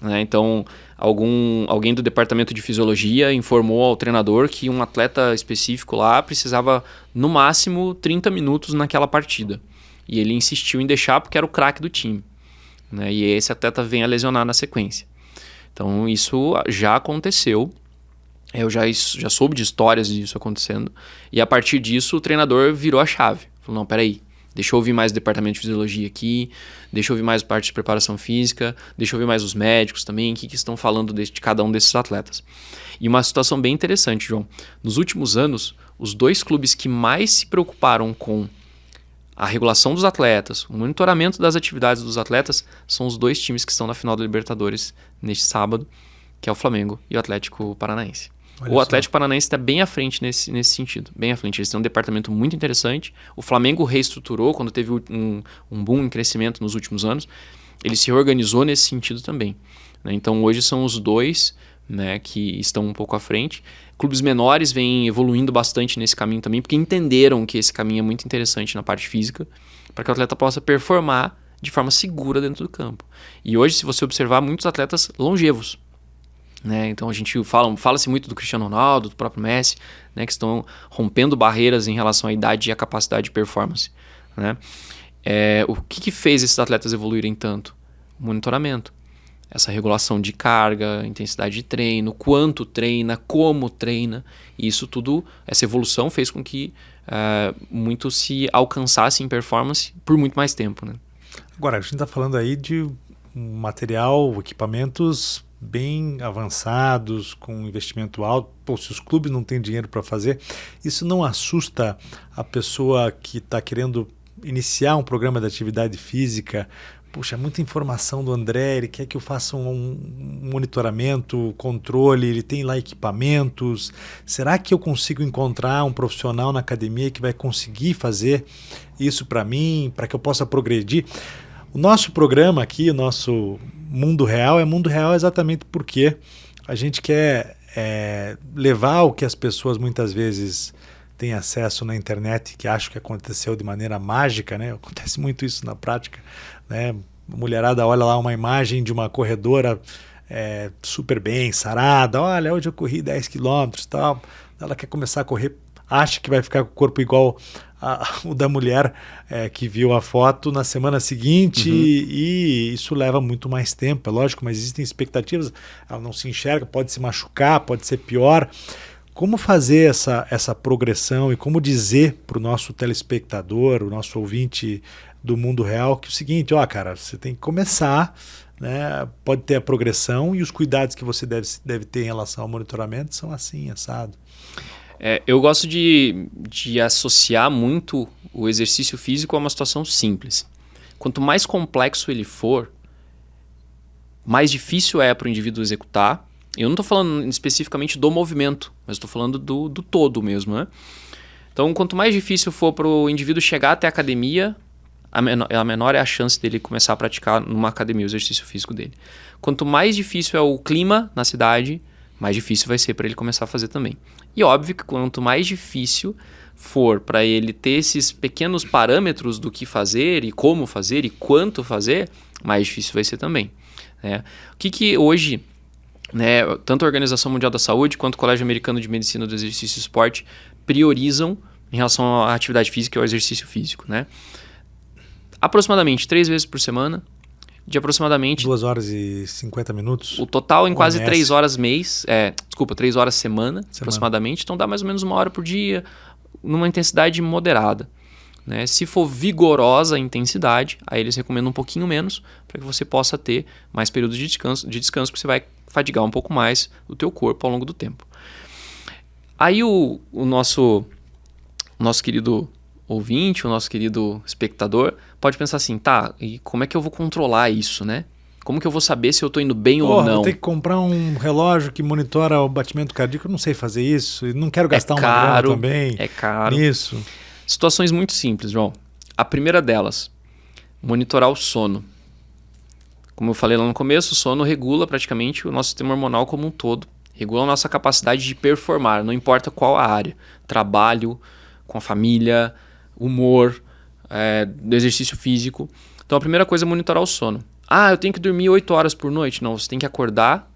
Speaker 2: né? Então, alguém do departamento de fisiologia informou ao treinador que um atleta específico lá precisava, no máximo, 30 minutos naquela partida. E ele insistiu em deixar porque era o craque do time, né? E esse atleta vem a lesionar na sequência. Então, isso já aconteceu. Eu já soube de histórias disso acontecendo. E a partir disso, o treinador virou a chave. Falou, não, peraí, deixa eu ouvir mais o departamento de fisiologia aqui, deixa eu ouvir mais parte de preparação física, deixa eu ouvir mais os médicos também, o que estão falando de cada um desses atletas. E uma situação bem interessante, João. Nos últimos anos, os 2 clubes que mais se preocuparam com a regulação dos atletas, o monitoramento das atividades dos atletas, são os 2 times que estão na final da Libertadores neste sábado, que é o Flamengo e o Atlético Paranaense. O Atlético Paranaense está bem à frente nesse sentido, bem à frente. Eles têm um departamento muito interessante. O Flamengo reestruturou quando teve um boom em crescimento nos últimos anos. Ele se reorganizou nesse sentido também, né? Então hoje são os 2, né, que estão um pouco à frente. Clubes menores vêm evoluindo bastante nesse caminho também, porque entenderam que esse caminho é muito interessante na parte física, para que o atleta possa performar de forma segura dentro do campo. E hoje, se você observar, muitos atletas longevos, né? Então a gente fala-se muito do Cristiano Ronaldo, do próprio Messi, né, que estão rompendo barreiras em relação à idade e à capacidade de performance, né? O que fez esses atletas evoluírem tanto? O monitoramento, essa regulação de carga, intensidade de treino, quanto treina, como treina. E isso tudo, essa evolução fez com que muito se alcançasse em performance por muito mais tempo, né?
Speaker 1: Agora, a gente está falando aí de material, equipamentos bem avançados, com investimento alto. Pô, se os clubes não têm dinheiro para fazer, isso não assusta a pessoa que está querendo iniciar um programa de atividade física? Puxa, muita informação do André, ele quer que eu faça um monitoramento, controle, ele tem lá equipamentos. Será que eu consigo encontrar um profissional na academia que vai conseguir fazer isso para mim, para que eu possa progredir? O nosso programa aqui, o nosso Mundo Real, é Mundo Real exatamente porque a gente quer levar o que as pessoas muitas vezes têm acesso na internet, que acham que aconteceu de maneira mágica, né? Acontece muito isso na prática, né? A mulherada olha lá uma imagem de uma corredora super bem, sarada, olha, hoje eu corri 10 quilômetros e tal, ela quer começar a correr, acha que vai ficar com o corpo igual o da mulher que viu a foto na semana seguinte. E isso leva muito mais tempo, é lógico, mas existem expectativas, ela não se enxerga, pode se machucar, pode ser pior. Como fazer essa progressão e como dizer para o nosso telespectador, o nosso ouvinte do Mundo Real, que é o seguinte, cara, você tem que começar, né? Pode ter a progressão e os cuidados que você deve ter em relação ao monitoramento são assim, assado.
Speaker 2: Eu gosto de associar muito o exercício físico a uma situação simples. Quanto mais complexo ele for, mais difícil é para o indivíduo executar. Eu não estou falando especificamente do movimento, mas estou falando do todo mesmo, né? Então, quanto mais difícil for para o indivíduo chegar até a academia, a menor é a chance dele começar a praticar numa academia o exercício físico dele. Quanto mais difícil é o clima na cidade, mais difícil vai ser para ele começar a fazer também. E óbvio que quanto mais difícil for para ele ter esses pequenos parâmetros do que fazer e como fazer e quanto fazer, mais difícil vai ser também. Né? O que hoje, né, tanto a Organização Mundial da Saúde quanto o Colégio Americano de Medicina do Exercício e Esporte priorizam em relação à atividade física e ao exercício físico? Né? Aproximadamente 3 vezes por semana, de aproximadamente
Speaker 1: 2 horas e 50 minutos.
Speaker 2: O total em quase
Speaker 1: OMS.
Speaker 2: 3 horas mês, 3 horas semana, aproximadamente. Então dá mais ou menos 1 hora por dia, numa intensidade moderada. Né? Se for vigorosa a intensidade, aí eles recomendam um pouquinho menos, para que você possa ter mais períodos de descanso, porque você vai fadigar um pouco mais o teu corpo ao longo do tempo. Aí o nosso querido ouvinte, o nosso querido espectador, pode pensar assim, tá, e como é que eu vou controlar isso, né? Como que eu vou saber se eu estou indo bem ou não?
Speaker 1: Eu tenho que comprar um relógio que monitora o batimento cardíaco, eu não sei fazer isso, e não quero gastar uma grana também.
Speaker 2: É caro.
Speaker 1: Nisso.
Speaker 2: Situações muito simples, João. A primeira delas, monitorar o sono. Como eu falei lá no começo, o sono regula praticamente o nosso sistema hormonal como um todo. Regula a nossa capacidade de performar, não importa qual a área. Trabalho, com a família, humor, do exercício físico. Então a primeira coisa é monitorar o sono. Eu tenho que dormir 8 horas por noite? Não, você tem que acordar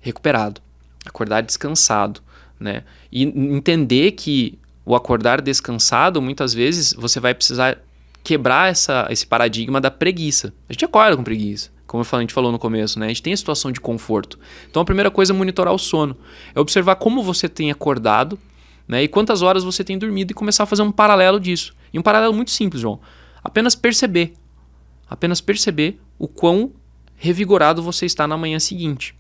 Speaker 2: recuperado, acordar descansado, né? E entender que o acordar descansado, muitas vezes, você vai precisar quebrar esse paradigma da preguiça. A gente acorda com preguiça, como a gente falou no começo, né? A gente tem a situação de conforto. Então a primeira coisa é monitorar o sono. É observar como você tem acordado, né? E quantas horas você tem dormido e começar a fazer um paralelo disso. E um paralelo muito simples, João. Apenas perceber o quão revigorado você está na manhã seguinte.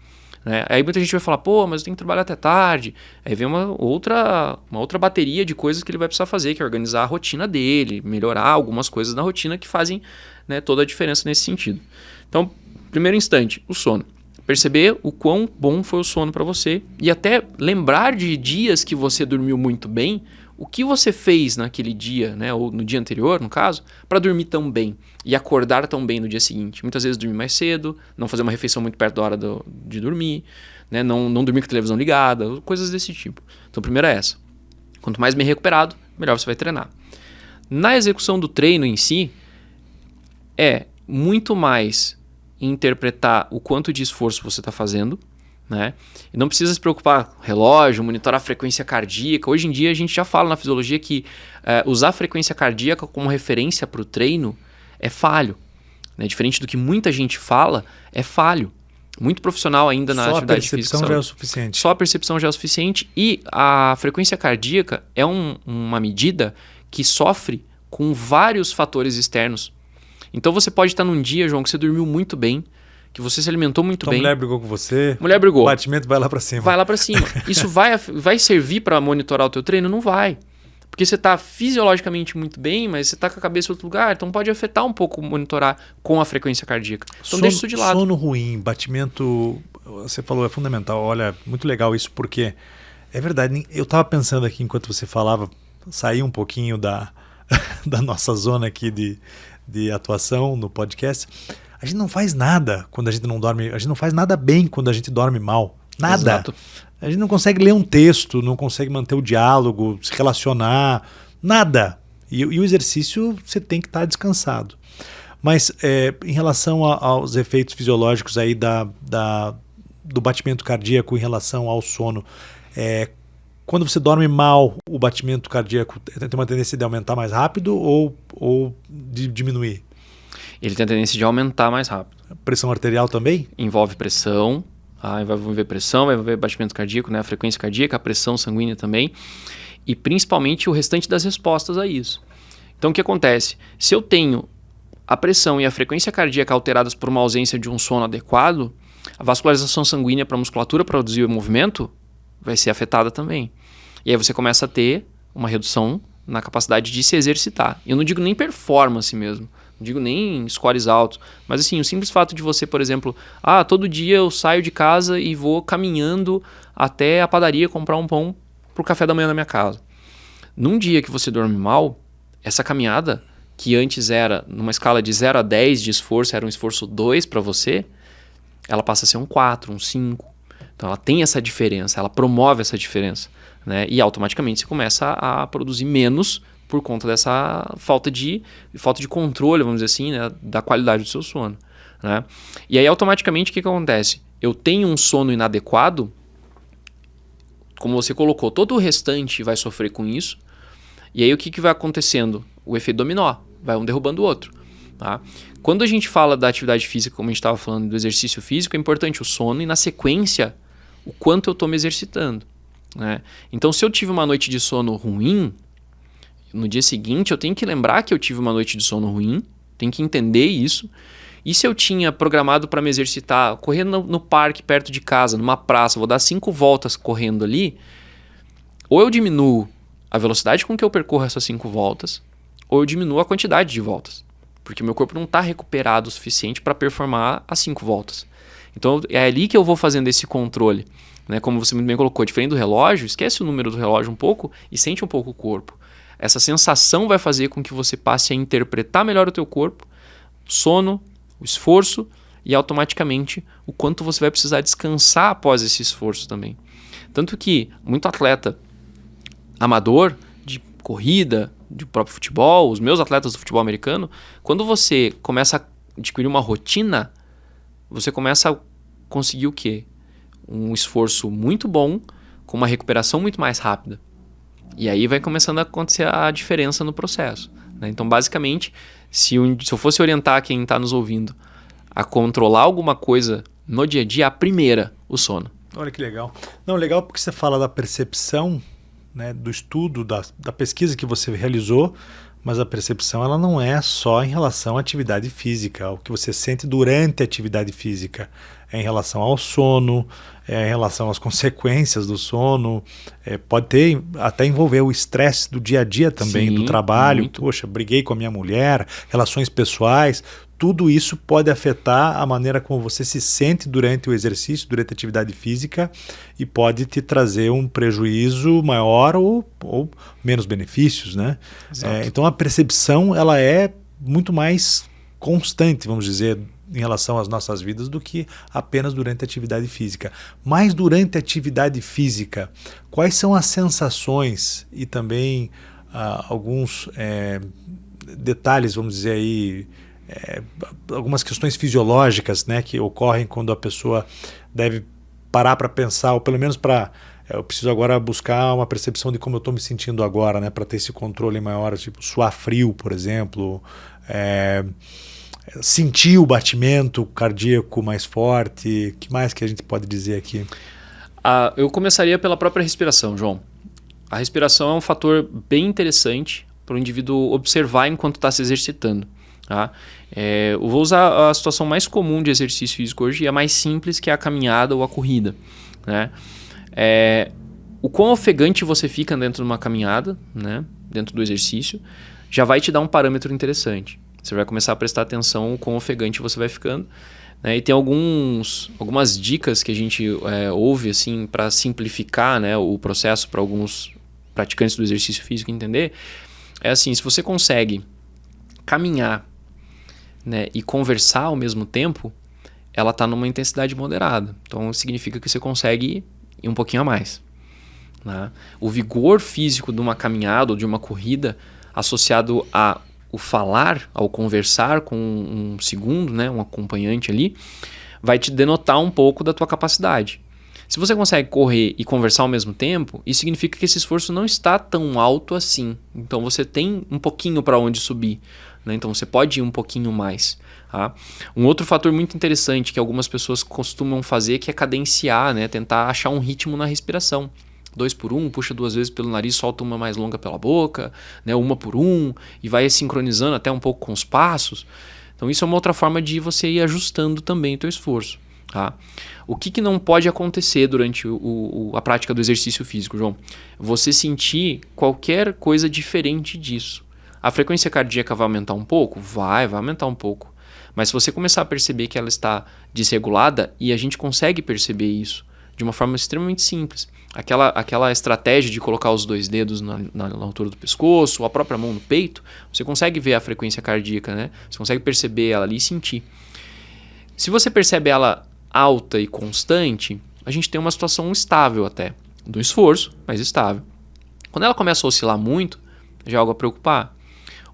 Speaker 2: Né? Aí muita gente vai falar, mas eu tenho que trabalhar até tarde. Aí vem uma outra bateria de coisas que ele vai precisar fazer, que é organizar a rotina dele, melhorar algumas coisas na rotina que fazem, né, toda a diferença nesse sentido. Então, primeiro instante, o sono. Perceber o quão bom foi o sono para você e até lembrar de dias que você dormiu muito bem, o que você fez naquele dia, né, ou no dia anterior, no caso, para dormir tão bem e acordar tão bem no dia seguinte. Muitas vezes dormir mais cedo, não fazer uma refeição muito perto da hora de dormir, né, não dormir com a televisão ligada, coisas desse tipo. Então, primeiro é essa. Quanto mais bem recuperado, melhor você vai treinar. Na execução do treino em si, é muito mais interpretar o quanto de esforço você está fazendo, né? E não precisa se preocupar com relógio, monitorar a frequência cardíaca. Hoje em dia a gente já fala na fisiologia que usar a frequência cardíaca como referência para o treino é falho. Né? Diferente do que muita gente fala, é falho. Muito profissional ainda na atividade física.
Speaker 1: Só a percepção já é o suficiente.
Speaker 2: Só a percepção já é o suficiente e a frequência cardíaca é uma medida que sofre com vários fatores externos. Então você pode estar num dia, João, que você dormiu muito bem, que você se alimentou muito bem. A
Speaker 1: mulher brigou com você.
Speaker 2: Mulher brigou.
Speaker 1: O batimento vai lá para cima.
Speaker 2: Vai lá para cima. Isso vai servir para monitorar o teu treino? Não vai. Porque você está fisiologicamente muito bem, mas você está com a cabeça em outro lugar, então pode afetar um pouco monitorar com a frequência cardíaca. Então deixa isso de lado.
Speaker 1: Sono ruim, batimento, você falou, é fundamental. Olha, muito legal isso, porque é verdade. Eu estava pensando aqui enquanto você falava, sair um pouquinho da nossa zona aqui de atuação no podcast. A gente não faz nada quando a gente não dorme. A gente não faz nada bem quando a gente dorme mal. Nada.
Speaker 2: Exato.
Speaker 1: A gente não consegue ler um texto, não consegue manter o diálogo, se relacionar. Nada. E o exercício você tem que estar descansado. Mas em relação aos efeitos fisiológicos aí do batimento cardíaco em relação ao sono, quando você dorme mal, o batimento cardíaco tem uma tendência de aumentar mais rápido ou de diminuir?
Speaker 2: Ele tem a tendência de aumentar mais rápido.
Speaker 1: Pressão arterial também?
Speaker 2: Envolve pressão, vai envolver pressão, vai envolver batimento cardíaco, né? A frequência cardíaca, a pressão sanguínea também. E principalmente o restante das respostas a isso. Então o que acontece? Se eu tenho a pressão e a frequência cardíaca alteradas por uma ausência de um sono adequado, a vascularização sanguínea para a musculatura produzir o movimento vai ser afetada também. E aí você começa a ter uma redução na capacidade de se exercitar. Eu não digo nem performance mesmo. Não digo nem scores altos, mas assim, o simples fato de você, por exemplo, todo dia eu saio de casa e vou caminhando até a padaria comprar um pão pro café da manhã na minha casa. Num dia que você dorme mal, essa caminhada, que antes era numa escala de 0 a 10 de esforço, era um esforço 2 para você, ela passa a ser um 4, um 5. Então ela tem essa diferença, ela promove essa diferença. né? E automaticamente você começa a produzir menos por conta dessa falta de controle, vamos dizer assim, né? Da qualidade do seu sono, né? E aí automaticamente o que acontece? Eu tenho um sono inadequado, como você colocou, todo o restante vai sofrer com isso. E aí o que vai acontecendo? O efeito dominó, vai um derrubando o outro. Tá? Quando a gente fala da atividade física, como a gente estava falando do exercício físico, é importante o sono e na sequência o quanto eu estou me exercitando. Né? Então se eu tive uma noite de sono ruim, no dia seguinte eu tenho que lembrar que eu tive uma noite de sono ruim, tenho que entender isso. E se eu tinha programado para me exercitar, correndo no parque perto de casa, numa praça, vou dar 5 voltas correndo ali, ou eu diminuo a velocidade com que eu percorro essas 5 voltas, ou eu diminuo a quantidade de voltas. Porque meu corpo não está recuperado o suficiente para performar as 5 voltas. Então é ali que eu vou fazendo esse controle. Né? Como você muito bem colocou, diferente do relógio, esquece o número do relógio um pouco e sente um pouco o corpo. Essa sensação vai fazer com que você passe a interpretar melhor o teu corpo, sono, o esforço e automaticamente o quanto você vai precisar descansar após esse esforço também. Tanto que muito atleta amador de corrida, de próprio futebol, os meus atletas do futebol americano, quando você começa a adquirir uma rotina, você começa a conseguir o quê? Um esforço muito bom, com uma recuperação muito mais rápida. E aí vai começando a acontecer a diferença no processo. Né? Então, basicamente, se eu fosse orientar quem está nos ouvindo a controlar alguma coisa no dia a dia, a primeira, o sono.
Speaker 1: Olha que legal. Não, legal porque você fala da percepção, né, do estudo, da pesquisa que você realizou, mas a percepção ela não é só em relação à atividade física, o que você sente durante a atividade física, é em relação ao sono, é em relação às consequências do sono, pode ter, até envolver o estresse do dia a dia também, do trabalho, muito. Poxa, briguei com a minha mulher, relações pessoais, tudo isso pode afetar a maneira como você se sente durante o exercício, durante a atividade física e pode te trazer um prejuízo maior ou menos benefícios, né? Então a percepção ela é muito mais constante, vamos dizer, em relação às nossas vidas do que apenas durante a atividade física. Mas durante a atividade física, quais são as sensações e também alguns detalhes, vamos dizer aí, algumas questões fisiológicas, né, que ocorrem quando a pessoa deve parar para pensar, ou pelo menos eu preciso agora buscar uma percepção de como eu estou me sentindo agora, né, para ter esse controle maior, tipo suar frio, por exemplo, sentir o batimento cardíaco mais forte. O que mais que a gente pode dizer aqui?
Speaker 2: Eu começaria pela própria respiração, João. A respiração é um fator bem interessante para o indivíduo observar enquanto está se exercitando. Tá? Eu vou usar a situação mais comum de exercício físico hoje e a mais simples, que é a caminhada ou a corrida. Né? O quão ofegante você fica dentro de uma caminhada, né? Dentro do exercício, já vai te dar um parâmetro interessante. Você vai começar a prestar atenção o quão ofegante você vai ficando. Né? E tem algumas dicas que a gente ouve assim, para simplificar, né, o processo para alguns praticantes do exercício físico entender. É assim, se você consegue caminhar, né, e conversar ao mesmo tempo, ela está numa intensidade moderada. Então significa que você consegue ir um pouquinho a mais. Né? O vigor físico de uma caminhada ou de uma corrida associado ao falar, ao conversar com um segundo, né, um acompanhante ali, vai te denotar um pouco da tua capacidade. Se você consegue correr e conversar ao mesmo tempo, isso significa que esse esforço não está tão alto assim. Então você tem um pouquinho para onde subir. Né? Então você pode ir um pouquinho mais. Tá? Um outro fator muito interessante que algumas pessoas costumam fazer que é cadenciar, né? Tentar achar um ritmo na respiração. 2 por 1, puxa 2 vezes pelo nariz, solta uma mais longa pela boca, né? 1 por 1, e vai sincronizando até um pouco com os passos. Então isso é uma outra forma de você ir ajustando também o teu esforço. Tá? O que não pode acontecer durante a prática do exercício físico, João? Você sentir qualquer coisa diferente disso. A frequência cardíaca vai aumentar um pouco? Vai aumentar um pouco. Mas se você começar a perceber que ela está desregulada, e a gente consegue perceber isso de uma forma extremamente simples. Aquela estratégia de colocar os 2 dedos na altura do pescoço, ou a própria mão no peito, você consegue ver a frequência cardíaca, né? Você consegue perceber ela ali e sentir. Se você percebe ela alta e constante, a gente tem uma situação estável até. do esforço, mais estável. Quando ela começa a oscilar muito, já é algo a preocupar.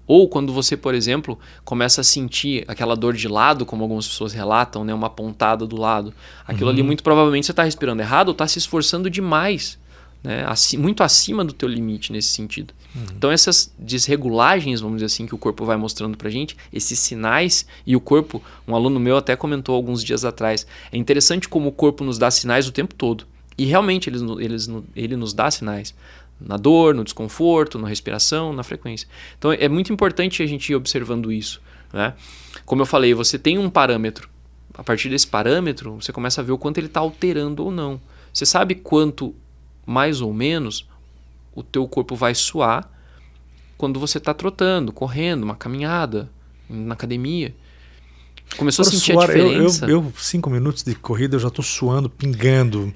Speaker 2: Ou quando você, por exemplo, começa a sentir aquela dor de lado, como algumas pessoas relatam, né, uma pontada do lado. Aquilo ali, muito provavelmente, você está respirando errado ou está se esforçando demais, né, muito acima do teu limite nesse sentido. Então essas desregulagens, vamos dizer assim, que o corpo vai mostrando pra gente, esses sinais, e o corpo, um aluno meu até comentou alguns dias atrás, é interessante como o corpo nos dá sinais o tempo todo. E realmente ele nos dá sinais. Na dor, no desconforto, na respiração, na frequência. Então é muito importante a gente ir observando isso, né? Como eu falei, você tem um parâmetro. A partir desse parâmetro, você começa a ver o quanto ele está alterando ou não. Você sabe quanto, mais ou menos, o teu corpo vai suar quando você está trotando, correndo, uma caminhada, na academia. Começou a sentir a diferença.
Speaker 1: Eu 5 minutos de corrida, eu já estou suando, pingando.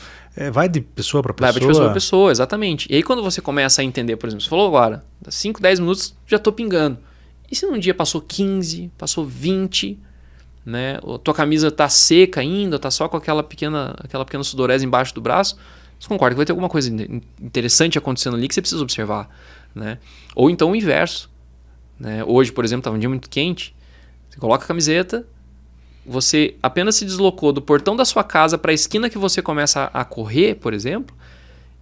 Speaker 1: Vai de pessoa para pessoa?
Speaker 2: Vai de pessoa para pessoa, exatamente. E aí quando você começa a entender, por exemplo, você falou agora, 5, 10 minutos já estou pingando. E se num dia passou 15, passou 20, né? A tua camisa está seca ainda, está só com aquela pequena sudorese embaixo do braço, você concorda que vai ter alguma coisa interessante acontecendo ali que você precisa observar, né? Ou então o inverso, né? Hoje, por exemplo, estava um dia muito quente, você coloca a camiseta, você apenas se deslocou do portão da sua casa para a esquina que você começa a correr, por exemplo,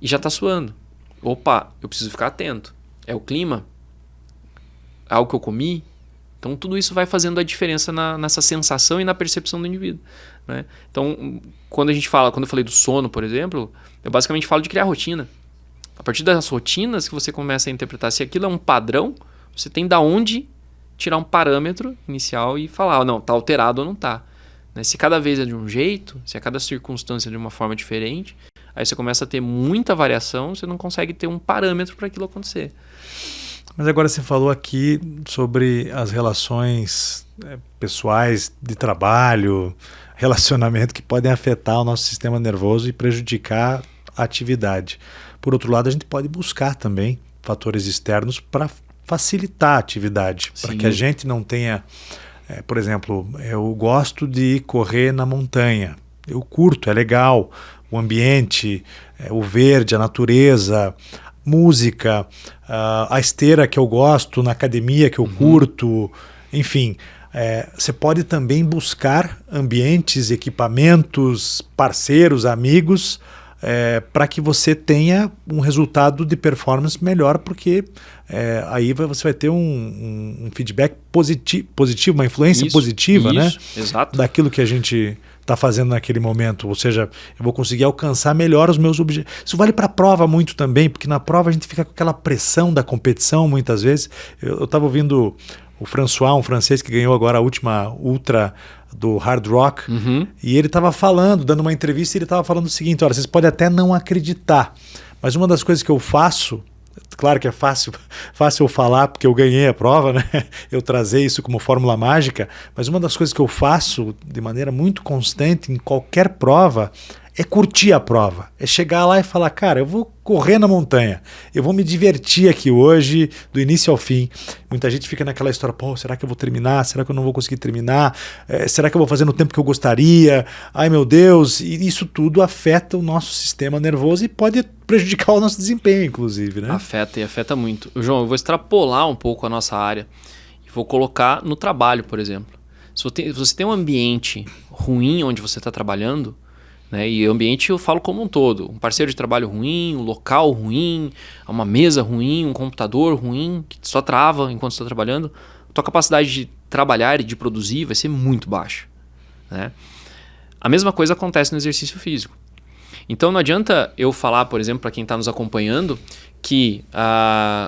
Speaker 2: e já está suando. Opa, eu preciso ficar atento. É o clima? É algo que eu comi? Então tudo isso vai fazendo a diferença nessa sensação e na percepção do indivíduo, né? Então, quando eu falei do sono, por exemplo, eu basicamente falo de criar rotina. A partir das rotinas que você começa a interpretar se aquilo é um padrão, você tem da onde tirar um parâmetro inicial e falar, não, está alterado ou não está. Né? Se cada vez é de um jeito, se a cada circunstância é de uma forma diferente, aí você começa a ter muita variação, você não consegue ter um parâmetro para aquilo acontecer.
Speaker 1: Mas agora você falou aqui sobre as relações pessoais de trabalho, relacionamento que podem afetar o nosso sistema nervoso e prejudicar a atividade. Por outro lado, a gente pode buscar também fatores externos para facilitar a atividade, para que a gente não tenha, por exemplo, eu gosto de correr na montanha, eu curto, é legal, o ambiente, o verde, a natureza, música, a esteira que eu gosto, na academia que eu curto, enfim, você pode também buscar ambientes, equipamentos, parceiros, amigos, para que você tenha um resultado de performance melhor, porque aí você vai ter um feedback positivo, uma influência positiva, né?
Speaker 2: Exato.
Speaker 1: Daquilo que a gente está fazendo naquele momento. Ou seja, eu vou conseguir alcançar melhor os meus objetivos. Isso vale para a prova muito também, porque na prova a gente fica com aquela pressão da competição muitas vezes. Eu estava ouvindo o François, um francês que ganhou agora a última ultra do Hard Rock, e ele estava falando, dando uma entrevista, e ele estava falando o seguinte: olha, vocês podem até não acreditar, mas uma das coisas que eu faço, claro que é fácil eu falar porque eu ganhei a prova, né? Eu trazer isso como fórmula mágica, mas uma das coisas que eu faço de maneira muito constante em qualquer prova é curtir a prova, é chegar lá e falar, cara, eu vou correr na montanha, eu vou me divertir aqui hoje, do início ao fim. Muita gente fica naquela história, pô, será que eu vou terminar? Será que eu não vou conseguir terminar? Será que eu vou fazer no tempo que eu gostaria? Ai, meu Deus! E isso tudo afeta o nosso sistema nervoso e pode prejudicar o nosso desempenho, inclusive, né?
Speaker 2: Afeta, e afeta muito. João, eu vou extrapolar um pouco a nossa área e vou colocar no trabalho, por exemplo. Se você tem um ambiente ruim onde você está trabalhando, né? E ambiente eu falo como um todo, um parceiro de trabalho ruim, um local ruim, uma mesa ruim, um computador ruim, que só trava enquanto você está trabalhando, a tua capacidade de trabalhar e de produzir vai ser muito baixa, né? A mesma coisa acontece no exercício físico. Então não adianta eu falar, por exemplo, para quem está nos acompanhando, que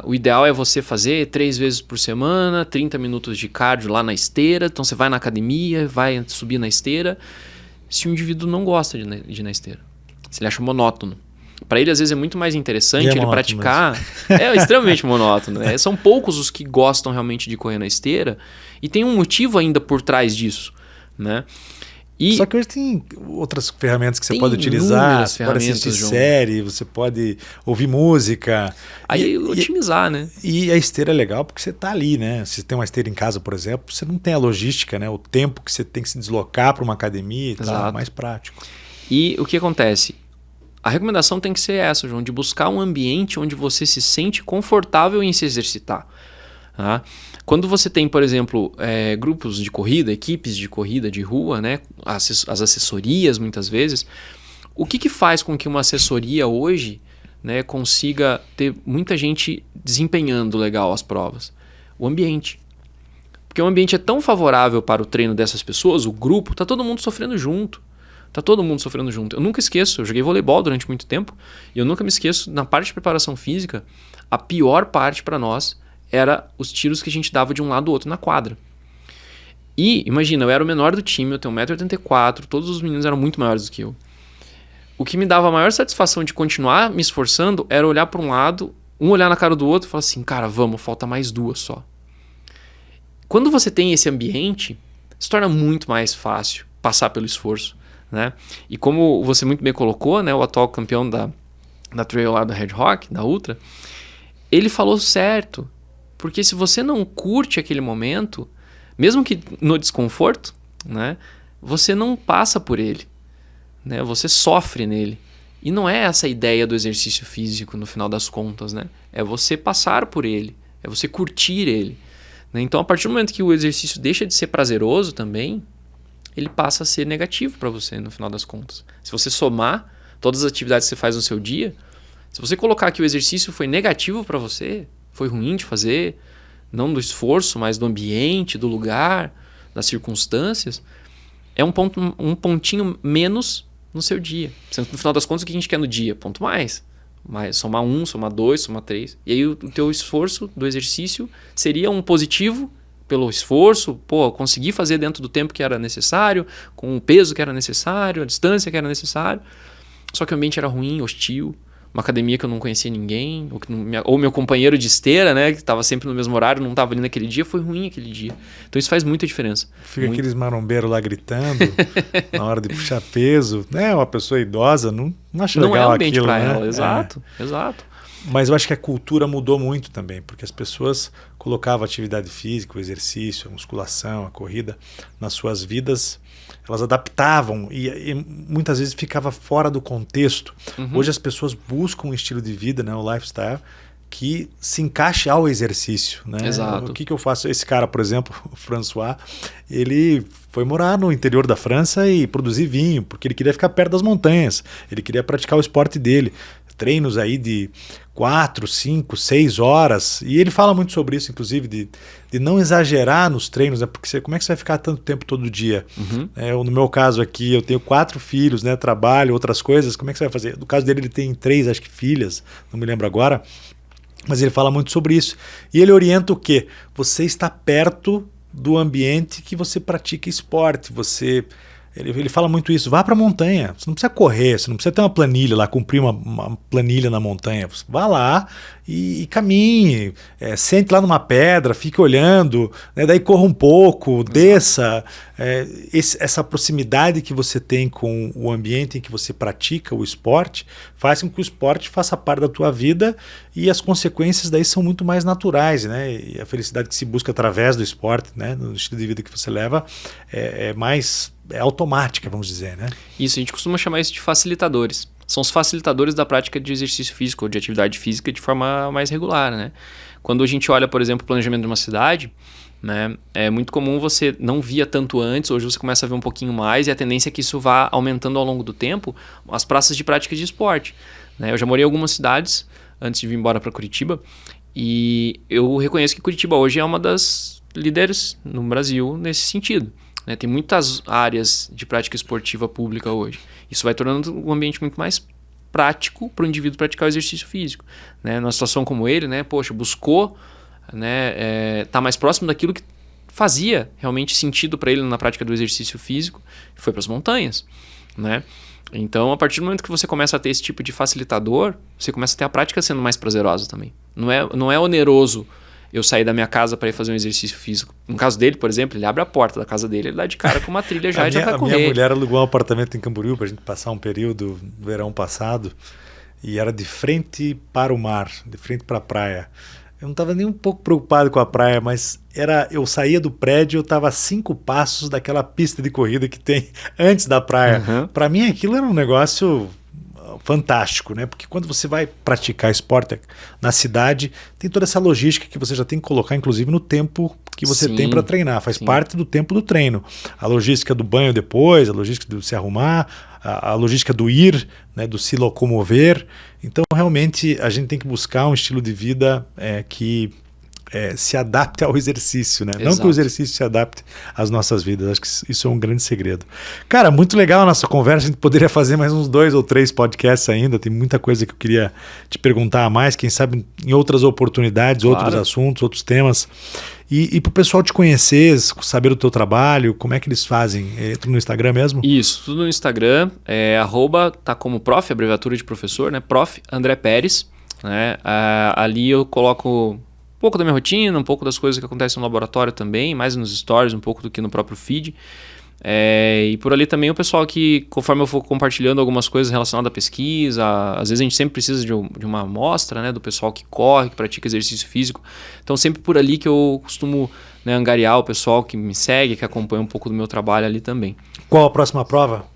Speaker 2: o ideal é você fazer 3 vezes por semana, 30 minutos de cardio lá na esteira, então você vai na academia, vai subir na esteira, se o indivíduo não gosta de ir na esteira, se ele acha monótono. Para ele, às vezes, é muito mais interessante ele praticar. É extremamente monótono, né? São poucos os que gostam realmente de correr na esteira, e tem um motivo ainda por trás disso, né?
Speaker 1: Só que hoje tem outras ferramentas que você pode utilizar, você pode assistir série, você pode ouvir música.
Speaker 2: Aí otimizar, né?
Speaker 1: E a esteira é legal porque você está ali, né? Se tem uma esteira em casa, por exemplo, você não tem a logística, né? O tempo que você tem que se deslocar para uma academia e tal, é mais prático.
Speaker 2: E o que acontece? a recomendação tem que ser essa, João, de buscar um ambiente onde você se sente confortável em se exercitar. Tá? Quando você tem, por exemplo, grupos de corrida, equipes de corrida de rua, né, as assessorias muitas vezes, o que faz com que uma assessoria hoje, né, consiga ter muita gente desempenhando legal as provas? O ambiente. Porque o ambiente é tão favorável para o treino dessas pessoas, o grupo, tá todo mundo sofrendo junto. Tá todo mundo sofrendo junto. Eu nunca esqueço, eu joguei voleibol durante muito tempo, e eu nunca me esqueço, na parte de preparação física, a pior parte para nós era os tiros que a gente dava de um lado do outro na quadra. E, imagina, eu era o menor do time, eu tenho 1,84 m, todos os meninos eram muito maiores do que eu. O que me dava a maior satisfação de continuar me esforçando era olhar para um lado, um olhar na cara do outro e falar assim, cara, vamos, falta mais 2 só. Quando você tem esse ambiente, se torna muito mais fácil passar pelo esforço. Né? E como você muito bem colocou, né, o atual campeão da trail lá do Red Rock, da Ultra, ele falou certo, porque se você não curte aquele momento, mesmo que no desconforto, né, você não passa por ele, né, você sofre nele. E não é essa a ideia do exercício físico no final das contas, né? É você passar por ele, é você curtir ele. Né? Então, a partir do momento que o exercício deixa de ser prazeroso também, ele passa a ser negativo para você no final das contas. Se você somar todas as atividades que você faz no seu dia, se você colocar que o exercício foi negativo para você, foi ruim de fazer, não do esforço, mas do ambiente, do lugar, das circunstâncias, é um pontinho menos no seu dia. No final das contas, o que a gente quer no dia? Ponto mais. Somar 1, somar 2, somar 3. E aí o teu esforço do exercício seria um positivo pelo esforço, consegui fazer dentro do tempo que era necessário, com o peso que era necessário, a distância que era necessário. Só que o ambiente era ruim, hostil, uma academia que eu não conhecia ninguém, ou meu companheiro de esteira, né, que estava sempre no mesmo horário, não estava ali naquele dia, foi ruim aquele dia. Então isso faz muita diferença.
Speaker 1: Fica aqueles marombeiros lá gritando na hora de puxar peso, né? Uma pessoa idosa não acha legal aquilo. Não é ambiente para ela,
Speaker 2: exato.
Speaker 1: Mas eu acho que a cultura mudou muito também, porque as pessoas colocavam a atividade física, o exercício, a musculação, a corrida nas suas vidas, elas adaptavam e muitas vezes ficava fora do contexto. Uhum. Hoje as pessoas buscam um estilo de vida, né, o lifestyle, que se encaixe ao exercício. Né?
Speaker 2: Exato.
Speaker 1: O que eu faço? Esse cara, por exemplo, o François, ele foi morar no interior da França e produzir vinho, porque ele queria ficar perto das montanhas, ele queria praticar o esporte dele. Treinos aí de 4, 5, 6 horas. E ele fala muito sobre isso, inclusive, de não exagerar nos treinos, né? Porque como é que você vai ficar tanto tempo todo dia? Uhum. No meu caso aqui, eu tenho 4 filhos, né? Trabalho, outras coisas. Como é que você vai fazer? No caso dele, ele tem 3, acho que filhas, não me lembro agora. Mas ele fala muito sobre isso. E ele orienta o quê? Você está perto do ambiente que você pratica esporte. Ele fala muito isso, vá para a montanha, você não precisa correr, você não precisa ter uma planilha lá, cumprir uma planilha na montanha, vá lá e caminhe, sente lá numa pedra, fique olhando, né, daí corra um pouco, desça. Essa proximidade que você tem com o ambiente em que você pratica o esporte faz com que o esporte faça parte da tua vida e as consequências daí são muito mais naturais, né? E a felicidade que se busca através do esporte, né, no estilo de vida que você leva, é automática, vamos dizer, né?
Speaker 2: Isso, a gente costuma chamar isso de facilitadores. São os facilitadores da prática de exercício físico ou de atividade física de forma mais regular, né? Quando a gente olha, por exemplo, o planejamento de uma cidade, né, é muito comum você não via tanto antes, hoje você começa a ver um pouquinho mais e a tendência é que isso vá aumentando ao longo do tempo as praças de prática de esporte. Né? Eu já morei em algumas cidades antes de vir embora para Curitiba e eu reconheço que Curitiba hoje é uma das líderes no Brasil nesse sentido. Né? Tem muitas áreas de prática esportiva pública hoje. Isso vai tornando um ambiente muito mais prático para o indivíduo praticar o exercício físico. Né? Numa situação como ele, né? Buscou, né, tá mais próximo daquilo que fazia realmente sentido para ele na prática do exercício físico, e foi para as montanhas. Né? Então, a partir do momento que você começa a ter esse tipo de facilitador, você começa a ter a prática sendo mais prazerosa também. Não é oneroso eu sair da minha casa para ir fazer um exercício físico. No caso dele, por exemplo, ele abre a porta da casa dele, ele dá de cara com uma trilha já vai correr.
Speaker 1: A minha mulher alugou um apartamento em Camboriú para a gente passar um período no verão passado e era de frente para o mar, de frente para a praia. Eu não estava nem um pouco preocupado com a praia, mas eu saía do prédio, eu estava a 5 passos daquela pista de corrida que tem antes da praia. Uhum. Para mim aquilo era um negócio fantástico, né? Porque quando você vai praticar esporte na cidade, tem toda essa logística que você já tem que colocar, inclusive, no tempo que você tem para treinar. Faz parte do tempo do treino. A logística do banho depois, a logística do se arrumar, a logística do ir, né, do se locomover. Então, realmente, a gente tem que buscar um estilo de vida que se adapte ao exercício, né? Não que o exercício se adapte às nossas vidas. Acho que isso é um grande segredo. Cara, muito legal a nossa conversa. A gente poderia fazer mais uns 2 ou 3 podcasts ainda. Tem muita coisa que eu queria te perguntar a mais. Quem sabe em outras oportunidades, outros assuntos, outros temas. E para o pessoal te conhecer, saber o teu trabalho, como é que eles fazem? Tudo no Instagram mesmo?
Speaker 2: Isso, tudo no Instagram. Tá como prof, abreviatura de professor, né? Prof. André Pérez. Né? Ali eu coloco um pouco da minha rotina, um pouco das coisas que acontecem no laboratório também, mais nos stories, um pouco do que no próprio feed. E por ali também o pessoal que, conforme eu for compartilhando algumas coisas relacionadas à pesquisa, às vezes a gente sempre precisa de uma amostra, né, do pessoal que corre, que pratica exercício físico. Então sempre por ali que eu costumo, né, angariar o pessoal que me segue, que acompanha um pouco do meu trabalho ali também.
Speaker 1: Qual a próxima prova?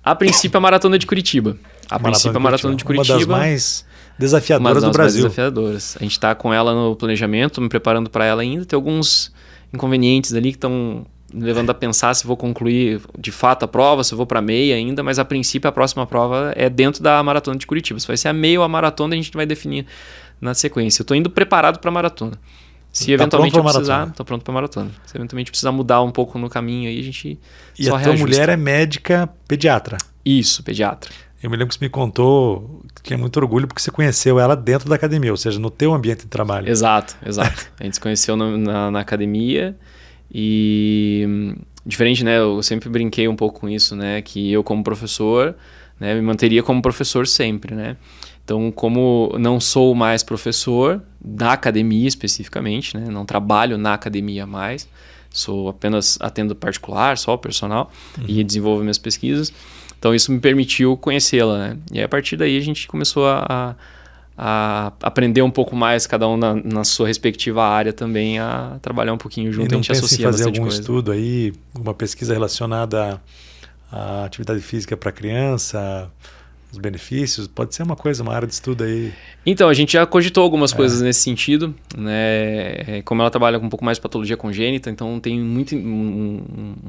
Speaker 2: A princípio a Maratona de Curitiba. A Maratona de Curitiba.
Speaker 1: Uma das mais desafiadoras do Brasil.
Speaker 2: Mais desafiadoras. A gente está com ela no planejamento, me preparando para ela ainda. Tem alguns inconvenientes ali que estão me levando a pensar se vou concluir de fato a prova, se eu vou para meia ainda, mas a princípio a próxima prova é dentro da Maratona de Curitiba. Se vai ser a meia ou a maratona, a gente vai definir na sequência. Eu estou indo preparado para a maratona. Se eventualmente eu precisar, estou pronto para a maratona. Se eventualmente precisar mudar um pouco no caminho aí, a gente
Speaker 1: só reajusta. E a tua mulher é médica pediatra?
Speaker 2: Isso, pediatra.
Speaker 1: Eu me lembro que você me contou que tinha muito orgulho porque você conheceu ela dentro da academia, ou seja, no teu ambiente de trabalho.
Speaker 2: Exato. A gente se conheceu na academia e, diferente, né? Eu sempre brinquei um pouco com isso, né? Que eu como professor, né, me manteria como professor sempre, né? Então, como não sou mais professor da academia especificamente, né? Não trabalho na academia mais, atendo particular, só o personal, e desenvolvo minhas pesquisas. Então isso me permitiu conhecê-la, né? E aí, a partir daí a gente começou a aprender um pouco mais, cada um na sua respectiva área também, a trabalhar um pouquinho junto.
Speaker 1: E não
Speaker 2: a gente associa
Speaker 1: fazer algum
Speaker 2: coisa.
Speaker 1: Estudo aí, uma pesquisa relacionada à atividade física para criança, os benefícios? Pode ser uma área de estudo aí.
Speaker 2: Então, a gente já cogitou algumas coisas nesse sentido, né? Como ela trabalha com um pouco mais de patologia congênita, então tem um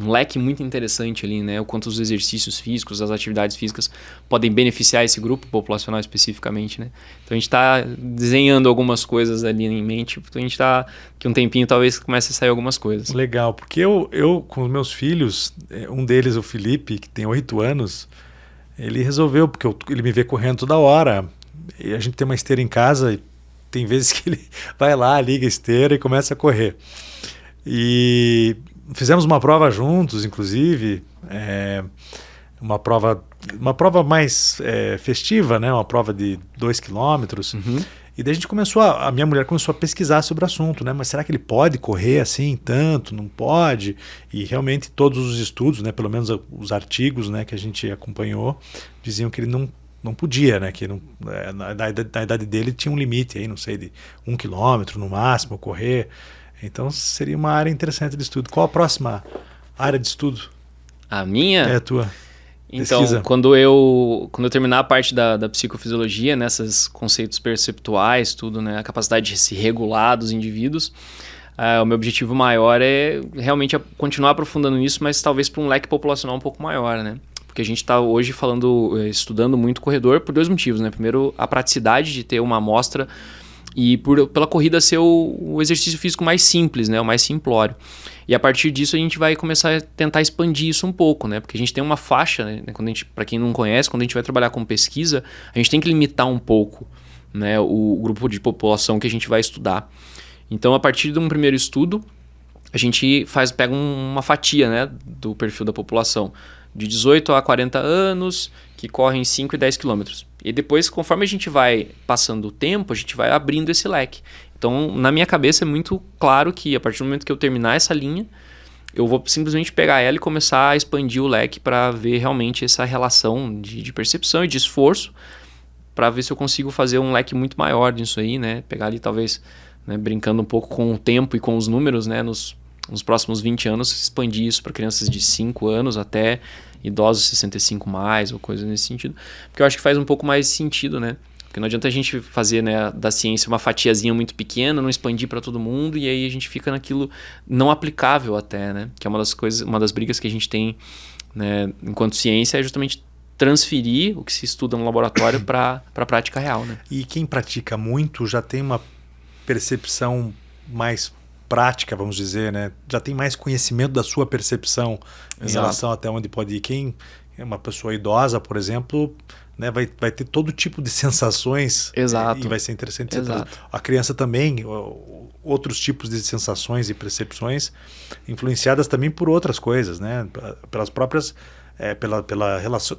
Speaker 2: leque muito interessante ali, né? O quanto os exercícios físicos, as atividades físicas podem beneficiar esse grupo populacional especificamente, né? Então a gente está desenhando algumas coisas ali em mente, então a gente está que um tempinho talvez comece a sair algumas coisas.
Speaker 1: Legal, porque eu com os meus filhos, um deles, o Felipe, que tem 8 anos, ele resolveu, porque ele me vê correndo toda hora. E a gente tem uma esteira em casa e tem vezes que ele vai lá, liga a esteira e começa a correr. E fizemos uma prova juntos, inclusive, uma prova mais festiva, né? Uma prova de 2 quilômetros. E daí a minha mulher começou a pesquisar sobre o assunto, né? Mas será que ele pode correr assim tanto? Não pode? E realmente todos os estudos, né? Pelo menos os artigos, né, que a gente acompanhou, diziam que ele não podia, né? Que na idade dele tinha um limite aí, não sei, de 1 quilômetro no máximo correr. Então seria uma área interessante de estudo. Qual a próxima área de estudo?
Speaker 2: A minha?
Speaker 1: É a tua.
Speaker 2: Então,
Speaker 1: Pesquisa.
Speaker 2: quando eu terminar a parte da psicofisiologia, nesses conceitos perceptuais, tudo, né, a capacidade de se regular dos indivíduos, o meu objetivo maior é realmente continuar aprofundando nisso, mas talvez para um leque populacional um pouco maior, né? Porque a gente está hoje estudando muito corredor por 2 motivos, né? Primeiro, a praticidade de ter uma amostra e pela corrida ser o exercício físico mais simples, né? O mais simplório. E a partir disso a gente vai começar a tentar expandir isso um pouco, né? Porque a gente tem uma faixa, né? Para quem não conhece, quando a gente vai trabalhar com pesquisa, a gente tem que limitar um pouco, né, o grupo de população que a gente vai estudar. Então, a partir de um primeiro estudo, a gente pega uma fatia, né, do perfil da população, de 18 a 40 anos, que correm 5 e 10 quilômetros. E depois, conforme a gente vai passando o tempo, a gente vai abrindo esse leque. Então, na minha cabeça é muito claro que a partir do momento que eu terminar essa linha, eu vou simplesmente pegar ela e começar a expandir o leque para ver realmente essa relação de percepção e de esforço, para ver se eu consigo fazer um leque muito maior disso aí, né? Pegar ali talvez, né, brincando um pouco com o tempo e com os números, né, nos nos próximos 20 anos, expandir isso para crianças de 5 anos até idosos 65 mais, ou coisa nesse sentido. Porque eu acho que faz um pouco mais sentido, né? Porque não adianta a gente fazer, né, da ciência uma fatiazinha muito pequena, não expandir para todo mundo, e aí a gente fica naquilo não aplicável até, né? Que é uma das brigas que a gente tem, né, enquanto ciência, é justamente transferir o que se estuda no laboratório para a prática real, né?
Speaker 1: E quem pratica muito já tem uma percepção mais prática, vamos dizer, né? Já tem mais conhecimento da sua percepção em relação até onde pode ir. Quem é uma pessoa idosa, por exemplo, né, vai ter todo tipo de sensações.
Speaker 2: Exato.
Speaker 1: E vai ser interessante.
Speaker 2: Exato.
Speaker 1: A criança também, outros tipos de sensações e percepções influenciadas também por outras coisas, né? Pelas próprias...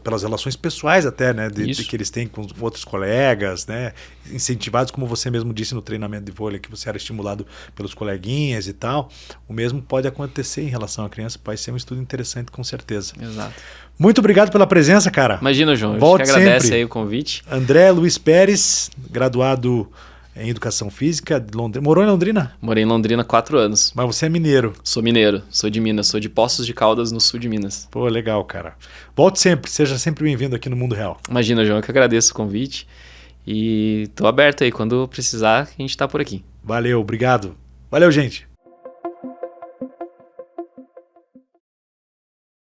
Speaker 1: pelas relações pessoais até, né, de que eles têm com outros colegas, né, incentivados, como você mesmo disse no treinamento de vôlei, que você era estimulado pelos coleguinhas e tal. O mesmo pode acontecer em relação à criança, vai ser um estudo interessante, com certeza.
Speaker 2: Exato.
Speaker 1: Muito obrigado pela presença, cara.
Speaker 2: Imagina, João,
Speaker 1: Volte
Speaker 2: a gente agradece
Speaker 1: sempre.
Speaker 2: Aí o convite.
Speaker 1: André Luiz Pérez, graduado em Educação Física de Londrina. Morou em Londrina?
Speaker 2: Morei em Londrina 4 anos.
Speaker 1: Mas você é mineiro?
Speaker 2: Sou mineiro, sou de Minas, sou de Poços de Caldas, no sul de Minas.
Speaker 1: Pô, legal, cara. Volte sempre, seja sempre bem-vindo aqui no Mundo Real.
Speaker 2: Imagina, João, eu que agradeço o convite e tô aberto aí, quando precisar, a gente tá por aqui.
Speaker 1: Valeu, obrigado. Valeu, gente.